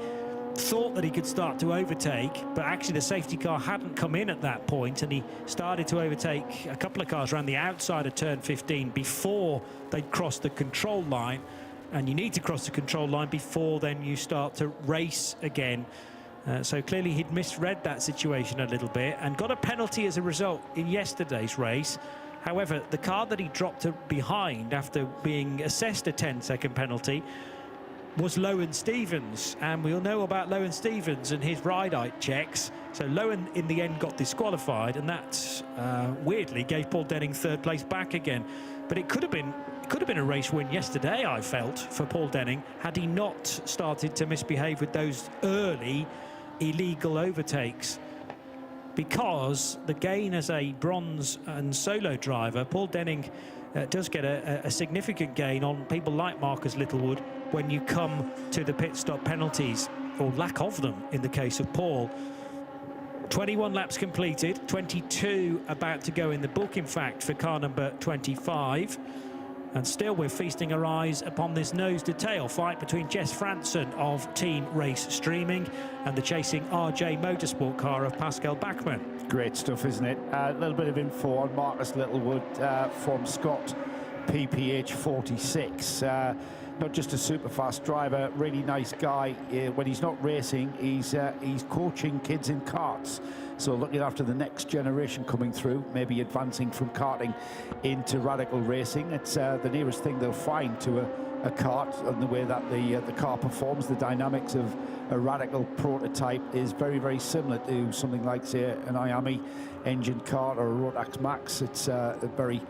thought that he could start to overtake, but actually the safety car hadn't come in at that point, and he started to overtake a couple of cars around the outside of turn 15 before they'd crossed the control line. And you need to cross the control line before then you start to race again. So clearly he'd misread that situation a little bit and got a penalty as a result in yesterday's race. However, the car that he dropped behind after being assessed a 10-second penalty was Lowen Stevens, and we all know about Lowen Stevens and his ride-height checks. So Lowen in the end got disqualified, and that weirdly gave Paul Denning third place back again. But it could have been a race win yesterday, I felt, for Paul Denning, had he not started to misbehave with those early illegal overtakes. Because the gain as a bronze and solo driver, Paul Denning does get a significant gain on people like Marcus Littlewood when you come to the pit stop penalties, or lack of them in the case of Paul. 21 laps completed, 22 about to go in the book, in fact, for car number 25. And still we're feasting our eyes upon this nose-to-tail fight between Jess Franson of Team Race Streaming and the chasing RJ Motorsport car of Pascal Bachmann. Great stuff, isn't it? A little bit of info on Marcus Littlewood from Scott, PPH 46. Not just a super fast driver, really nice guy. When he's not racing, he's coaching kids in karts. So looking after the next generation coming through, maybe advancing from karting into radical racing. It's the nearest thing they'll find to a kart, and the way that the car performs. The dynamics of a radical prototype is very, very similar to something like, say, an IAME engine kart or a Rotax Max. It's a very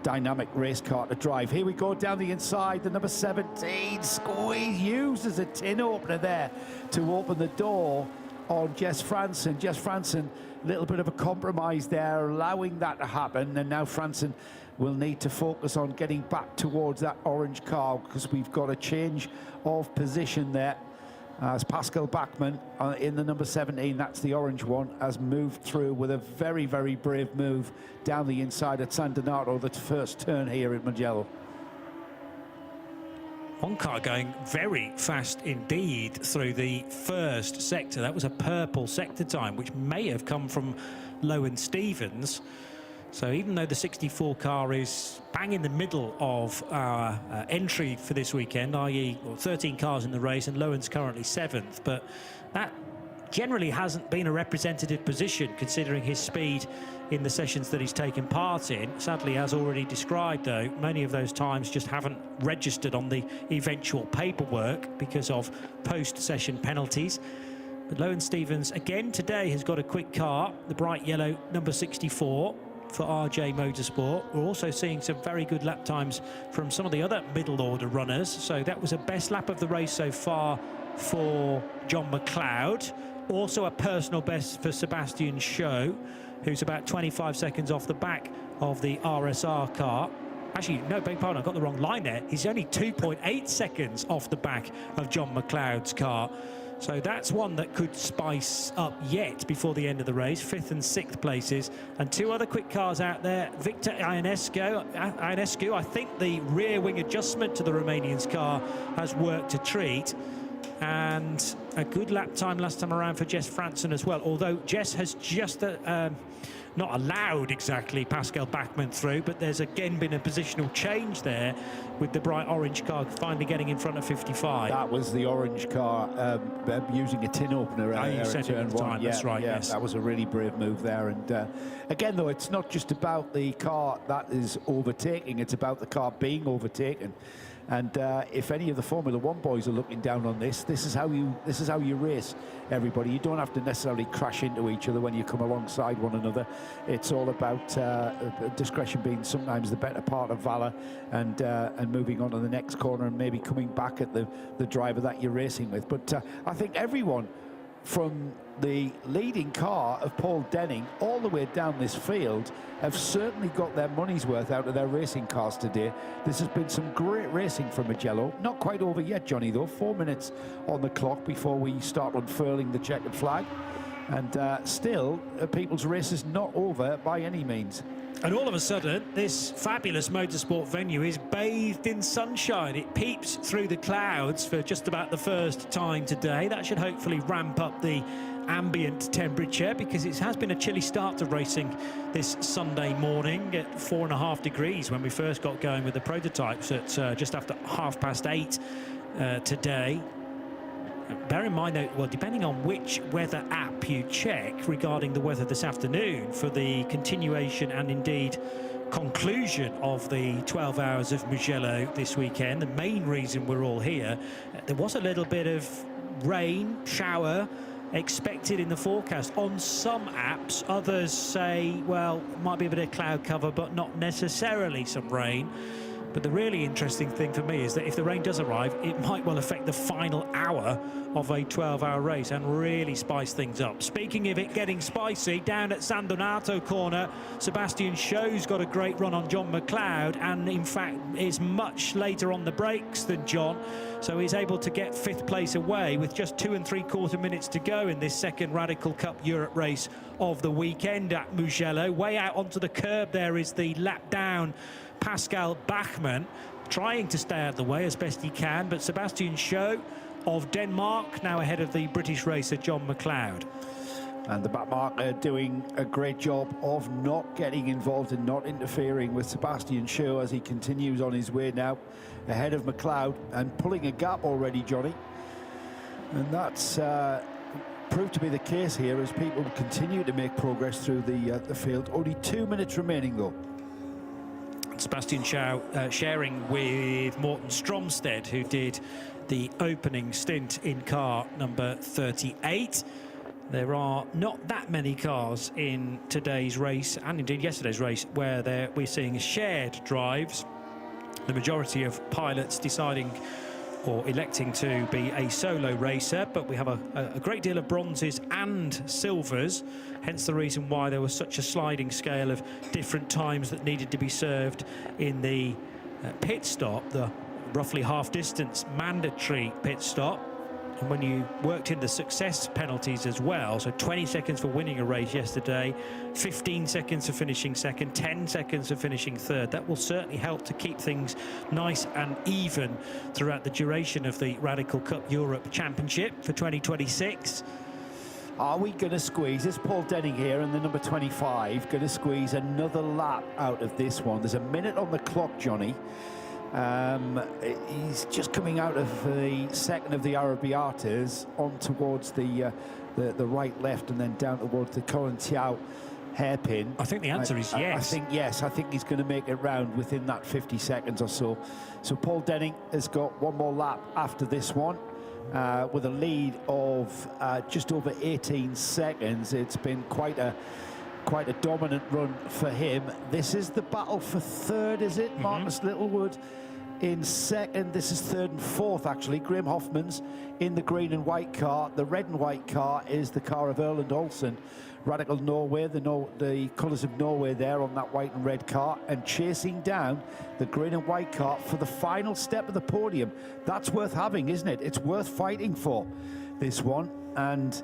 dynamic race car to drive. Here we go down the inside, the number 17 squeeze, uses a tin opener there to open the door on Jess Franson. Jess Franson, a little bit of a compromise there, allowing that to happen, and now Franson will need to focus on getting back towards that orange car, because we've got a change of position there as Pascal Bachmann in the number 17, that's the orange one, has moved through with a very, very brave move down the inside at San Donato, the first turn here at Mugello. One car going very fast indeed through the first sector. That was a purple sector time, which may have come from Lowen Stevens. So even though the 64 car is bang in the middle of our entry for this weekend, i.e. 13 cars in the race, and Lowen's currently 7th, but that generally hasn't been a representative position considering his speed in the sessions that he's taken part in. Sadly, as already described though, many of those times just haven't registered on the eventual paperwork because of post-session penalties. But Lowen Stevens again today has got a quick car, the bright yellow number 64 for RJ Motorsport. We're also seeing some very good lap times from some of the other middle order runners. So that was a best lap of the race so far for John McLeod. Also a personal best for Sebastian Shaw, who's about 25 seconds off the back of the RSR car. Actually, no, beg pardon, I got the wrong line there. He's only 2.8 seconds off the back of John McLeod's car. So that's one that could spice up yet before the end of the race. 5th and 6th places. And two other quick cars out there. Victor Ionescu, I think the rear wing adjustment to the Romanian's car has worked a treat. And a good lap time last time around for Jess Franson as well. Although Jess has just not allowed exactly Pascal Bachmann through, but there's again been a positional change there with the bright orange car finally getting in front of 55. That was the orange car using a tin opener you said it at the time. That's right, yes. That was a really brave move there. And again, though, it's not just about the car that is overtaking, it's about the car being overtaken. And if any of the Formula One boys are looking down on this is how you race, everybody. You don't have to necessarily crash into each other when you come alongside one another. It's all about discretion being sometimes the better part of valor, and moving on to the next corner and maybe coming back at the driver that you're racing with. But I think everyone from the leading car of Paul Denning all the way down this field have certainly got their money's worth out of their racing cars today. This has been some great racing from Mugello. Not quite over yet, Johnny, though. 4 minutes on the clock before we start unfurling the checkered flag. And still, People's Race is not over by any means. And all of a sudden, this fabulous motorsport venue is bathed in sunshine. It peeps through the clouds for just about the first time today. That should hopefully ramp up the ambient temperature, because it has been a chilly start to racing this Sunday morning at 4.5 degrees when we first got going with the prototypes at just after 8:30 today. Bear in mind, though, well, depending on which weather app you check regarding the weather this afternoon for the continuation and indeed conclusion of the 12 hours of Mugello this weekend, the main reason we're all here, there was a little bit of rain, shower expected in the forecast on some apps. Others say, well, might be a bit of cloud cover, but not necessarily some rain. But the really interesting thing for me is that if the rain does arrive, it might well affect the final hour of a 12-hour race and really spice things up. Speaking of it getting spicy, down at San Donato corner, Sebastian Scho's got a great run on John McLeod, and in fact is much later on the brakes than John, so he's able to get 5th place away with just 2 3/4 minutes to go in this second Radical Cup Europe race of the weekend at Mugello. Way out onto the curb there is the lap down Pascal Bachmann, trying to stay out of the way as best he can, but Sebastian Scho of Denmark now ahead of the British racer John McLeod. And the back mark are doing a great job of not getting involved and not interfering with Sebastian Scho as he continues on his way now ahead of McLeod and pulling a gap already, Johnny. And that's proved to be the case here as people continue to make progress through the field. Only 2 minutes remaining, though. Sebastian Scho sharing with Morten Stromstedt, who did the opening stint in car number 38. There are not that many cars in today's race, and indeed yesterday's race, where we're seeing shared drives. The majority of pilots deciding or electing to be a solo racer, but we have a great deal of bronzes and silvers, hence the reason why there was such a sliding scale of different times that needed to be served in the pit stop, the roughly half distance mandatory pit stop. And when you worked in the success penalties as well, so 20 seconds for winning a race yesterday, 15 seconds for finishing second, 10 seconds for finishing third, that will certainly help to keep things nice and even throughout the duration of the Radical Cup Europe Championship for 2026. Are we going to squeeze, it's Paul Denning here and the number 25, going to squeeze another lap out of this one? There's a minute on the clock, Johnny. He's just coming out of the second of the Arabiatas on towards the right, left, and then down towards the Corintiao hairpin. I think the answer is yes. I think yes. I think he's going to make it round within that 50 seconds or so. So Paul Denning has got one more lap after this one. With a lead of just over 18 seconds. It's been quite a dominant run for him. This is the battle for third, is it? Marcus Littlewood in second. This is third and fourth, actually. Graham Hoffman's in the green and white car. The red and white car is the car of Erland Olsen. Radical Norway, the colours of Norway there on that white and red car, and chasing down the green and white car for the final step of the podium. That's worth having, isn't it? It's worth fighting for, this one, and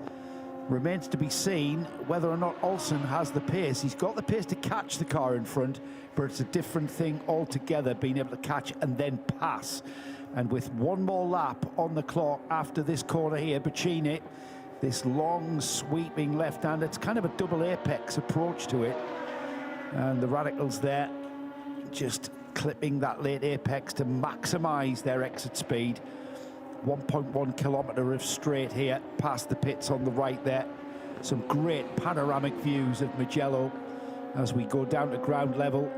remains to be seen whether or not Olsen has the pace. He's got the pace to catch the car in front, but it's a different thing altogether, being able to catch and then pass. And with one more lap on the clock after this corner here, Bacchini, this long sweeping left hand, it's kind of a double apex approach to it, and the Radicals there just clipping that late apex to maximize their exit speed. 1.1 kilometre of straight here past the pits on the right there. Some great panoramic views of Mugello as we go down to ground level.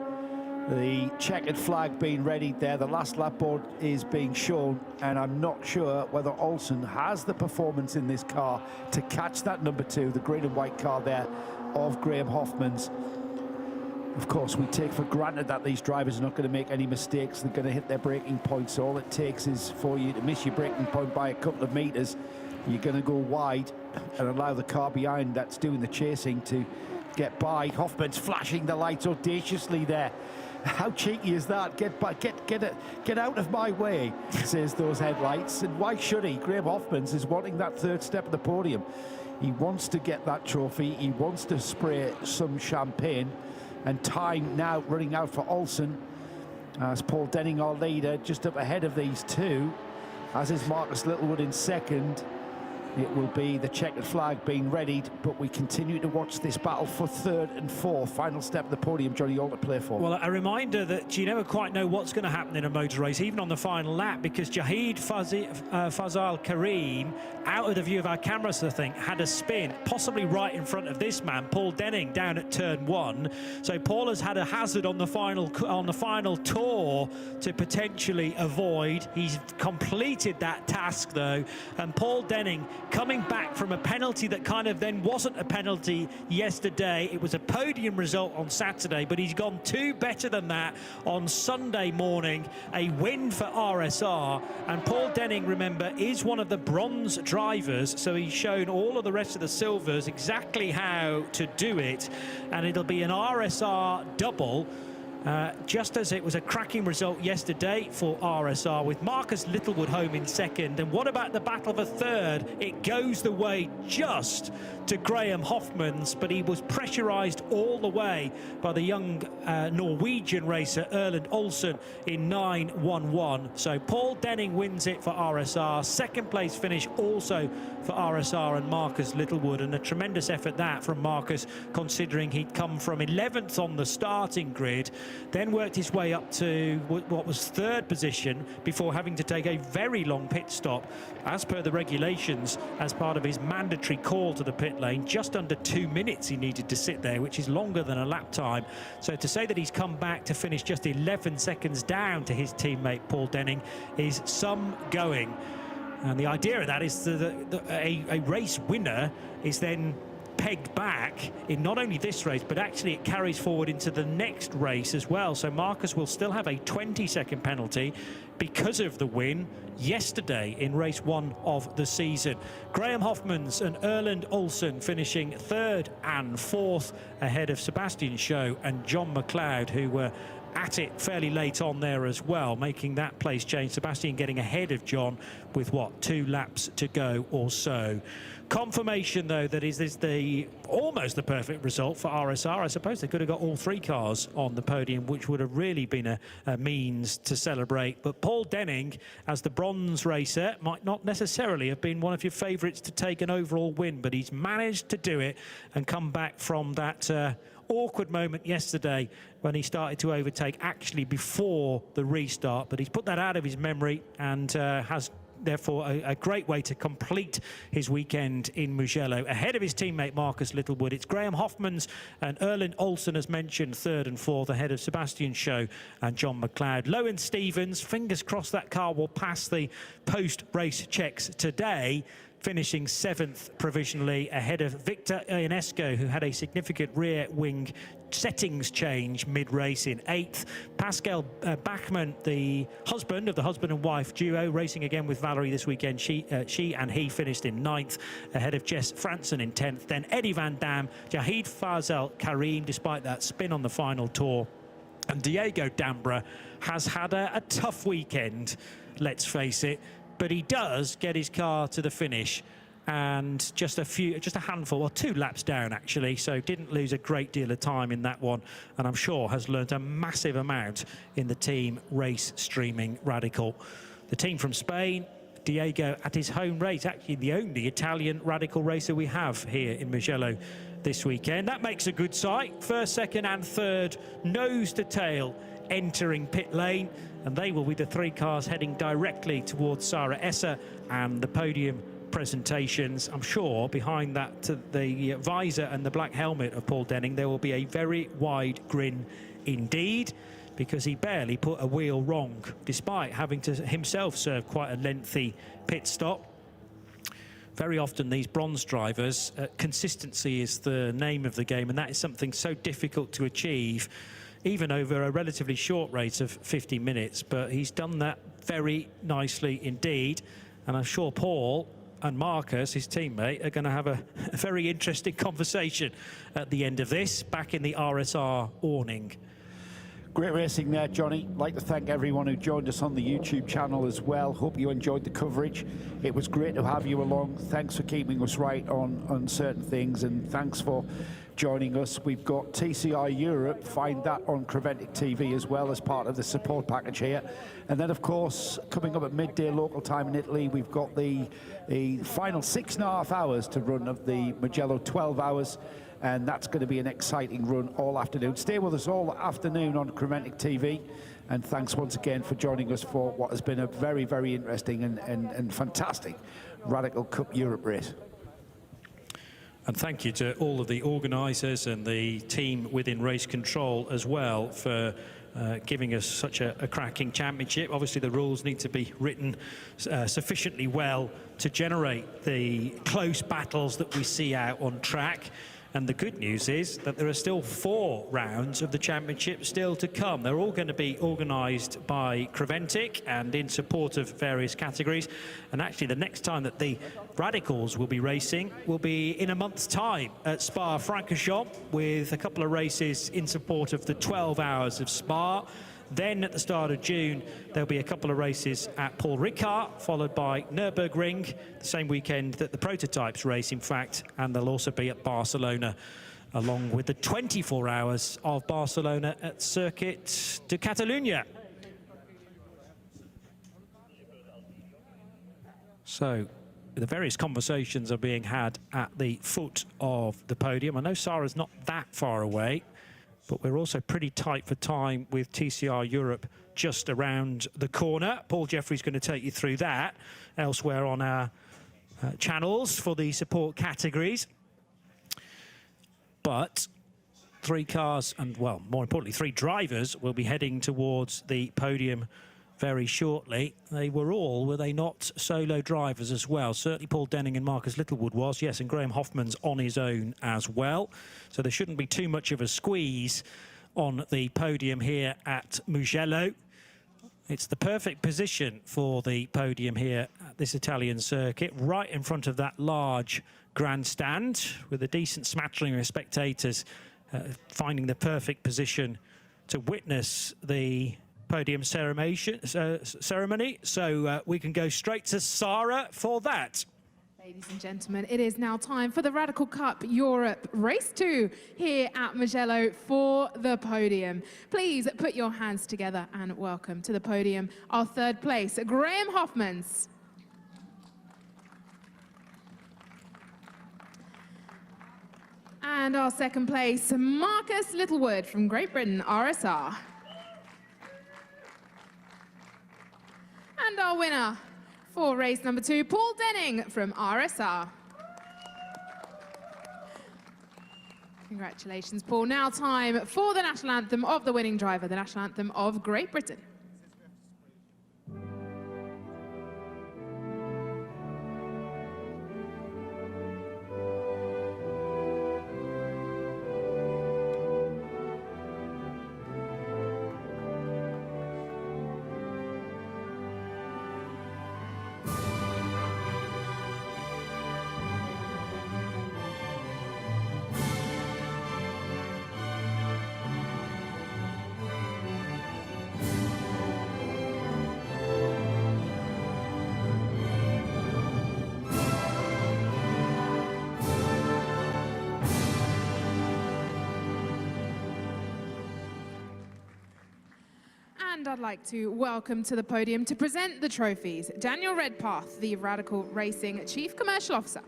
The checkered flag being readied there. The last lap board is being shown, and I'm not sure whether Olsen has the performance in this car to catch that number 2, the green and white car there of Graham Hoffman's. Of course, we take for granted that these drivers are not going to make any mistakes. They're going to hit their braking points. So all it takes is for you to miss your braking point by a couple of metres you're going to go wide and allow the car behind that's doing the chasing to get by. Hoffman's flashing the lights audaciously there. How cheeky is that? Get out of my way, says those headlights. And why should he? Graham Hoffmans is wanting that third step of the podium. He wants to get that trophy. He wants to spray some champagne. And time now running out for Olsen. As Paul Denning, our leader, just up ahead of these two, as is Marcus Littlewood in second. It will be the checkered flag being readied, but we continue to watch this battle for third and fourth. Final step of the podium, Johnny, all to play for. Well, a reminder that you never quite know what's going to happen in a motor race, even on the final lap, because Jahid Fazal Karim, out of the view of our cameras, I think, had a spin, possibly right in front of this man, Paul Denning, down at turn 1. So Paul has had a hazard on the final tour to potentially avoid. He's completed that task, though, and Paul Denning, coming back from a penalty that kind of then wasn't a penalty yesterday. It was a podium result on Saturday, but he's gone 2 better than that on Sunday morning. A win for RSR. And Paul Denning, remember, is one of the bronze drivers, so he's shown all of the rest of the silvers exactly how to do it. And it'll be an RSR double. Just as it was a cracking result yesterday for RSR, with Marcus Littlewood home in second. And what about the battle for third? It goes the way just to Graham Hoffmans, but he was pressurised all the way by the young Norwegian racer Erland Olsen in 9.11. So Paul Denning wins it for RSR. Second place finish also for RSR and Marcus Littlewood, and a tremendous effort that from Marcus, considering he'd come from 11th on the starting grid, then worked his way up to what was third position before having to take a very long pit stop as per the regulations, as part of his mandatory call to the pit lane. Just under 2 minutes he needed to sit there, which is longer than a lap time. So to say that he's come back to finish just 11 seconds down to his teammate Paul Denning is some going. And the idea of that is that a race winner is then pegged back in not only this race, but actually it carries forward into the next race as well. So Marcus will still have a 20-second penalty because of the win yesterday in race 1 of the season. Graham Hoffmans and Erland Olsen finishing 3rd and 4th ahead of Sebastian Shaw and John McLeod, who were at it fairly late on there as well, making that place change. Sebastian getting ahead of John with, what, 2 laps to go or so. Confirmation, though, that is the almost the perfect result for RSR. I suppose they could have got all 3 cars on the podium, which would have really been a means to celebrate. But Paul Denning, as the bronze racer, might not necessarily have been one of your favourites to take an overall win, but he's managed to do it and come back from that awkward moment yesterday when he started to overtake actually before the restart. But he's put that out of his memory and has therefore a great way to complete his weekend in Mugello. Ahead of his teammate Marcus Littlewood, it's Graham Hoffmans and Erland Olsen, as mentioned, 3rd and 4th, ahead of Sebastian Shaw and John McLeod. Lowen Stevens, fingers crossed that car will pass the post-race checks today, finishing 7th provisionally ahead of Victor Ionesco, who had a significant rear wing settings change mid-race in 8th. Pascal Bachmann, the husband of the husband and wife duo, racing again with Valerie this weekend. She and he finished in 9th ahead of Jess Franson in 10th. Then Eddie Van Dam, Jahid Fazal Karim, despite that spin on the final tour. And Diego Dambra has had a tough weekend, let's face it, but he does get his car to the finish, and just a handful, or 2 laps down actually, so didn't lose a great deal of time in that one, and I'm sure has learnt a massive amount in the team race streaming Radical. The team from Spain, Diego at his home race, actually the only Italian Radical racer we have here in Mugello this weekend. That makes a good sight. 1st, 2nd and 3rd, nose to tail, entering pit lane, and they will be the 3 cars heading directly towards Sarah Esser and the podium presentations. I'm sure behind that, the visor and the black helmet of Paul Denning, there will be a very wide grin indeed, because he barely put a wheel wrong, despite having to himself serve quite a lengthy pit stop. Very often these bronze drivers, consistency is the name of the game, and that is something so difficult to achieve, even over a relatively short race of 50 minutes. But he's done that very nicely indeed, and I'm sure Paul and Marcus, his teammate, are going to have a very interesting conversation at the end of this, back in the RSR awning. Great racing there, Johnny. I'd like to thank everyone who joined us on the YouTube channel as well. Hope you enjoyed the coverage. It was great to have you along. Thanks for keeping us right on certain things, and thanks for joining us. We've got TCR Europe. Find that on Creventic TV as well as part of the support package here. And then, of course, coming up at midday local time in Italy, we've got the final 6.5 hours to run of the Mugello 12 hours. And that's going to be an exciting run all afternoon. Stay with us all afternoon on Creventic TV. And thanks once again for joining us for what has been a very, very interesting and fantastic Radical Cup Europe race. And thank you to all of the organisers and the team within Race Control as well for giving us such a cracking championship. Obviously, the rules need to be written sufficiently well to generate the close battles that we see out on track. And the good news is that there are still 4 rounds of the championship still to come. They're all going to be organised by Creventic and in support of various categories. And actually, the next time that the Radicals will be racing will be in a month's time at Spa-Francorchamps, with a couple of races in support of the 12 hours of Spa. Then at the start of June, there'll be a couple of races at Paul Ricard, followed by Nürburgring, the same weekend that the prototypes race, in fact, and they'll also be at Barcelona, along with the 24 hours of Barcelona at Circuit de Catalunya. So the various conversations are being had at the foot of the podium. I know Sarah's not that far away, but we're also pretty tight for time with TCR Europe just around the corner. Paul Jeffrey's going to take you through that elsewhere on our channels for the support categories. But 3 cars and, well, more importantly, 3 drivers will be heading towards the podium very shortly. They were all, were they not, solo drivers as well? Certainly Paul Denning and Marcus Littlewood was, yes, and Graham Hoffman's on his own as well. So there shouldn't be too much of a squeeze on the podium here at Mugello. It's the perfect position for the podium here at this Italian circuit, right in front of that large grandstand, with a decent smattering of spectators finding the perfect position to witness the podium ceremony. So we can go straight to Sarah for that. Ladies and gentlemen, it is now time for the Radical Cup Europe Race 2 here at Mugello for the podium. Please put your hands together and welcome to the podium our 3rd place, Graham Hoffmans. And our 2nd place, Marcus Littlewood from Great Britain, RSR. And our winner for race number 2, Paul Denning from RSR. Congratulations, Paul. Now time for the national anthem of the winning driver, the national anthem of Great Britain. And I'd like to welcome to the podium to present the trophies, Daniel Redpath, the Radical Racing Chief Commercial Officer.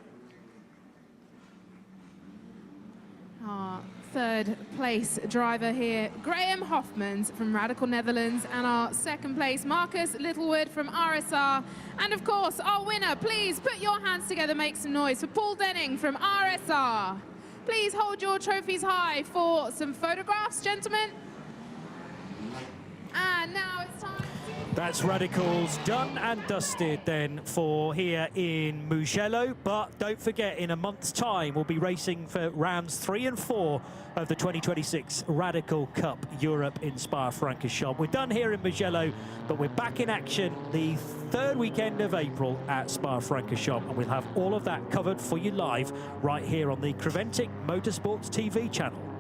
Our 3rd place driver here, Graham Hoffmans from Radical Netherlands, and our 2nd place, Marcus Littlewood from RSR. And of course, our winner, please put your hands together, make some noise for Paul Denning from RSR. Please hold your trophies high for some photographs, gentlemen. And now it's time to That's Radicals done and dusted then for here in Mugello. But don't forget, in a month's time, we'll be racing for rounds 3 and 4 of the 2026 Radical Cup Europe in Spa-Francorchamps. We're done here in Mugello, but we're back in action the 3rd weekend of April at Spa-Francorchamps, and we'll have all of that covered for you live right here on the Creventic Motorsports TV channel.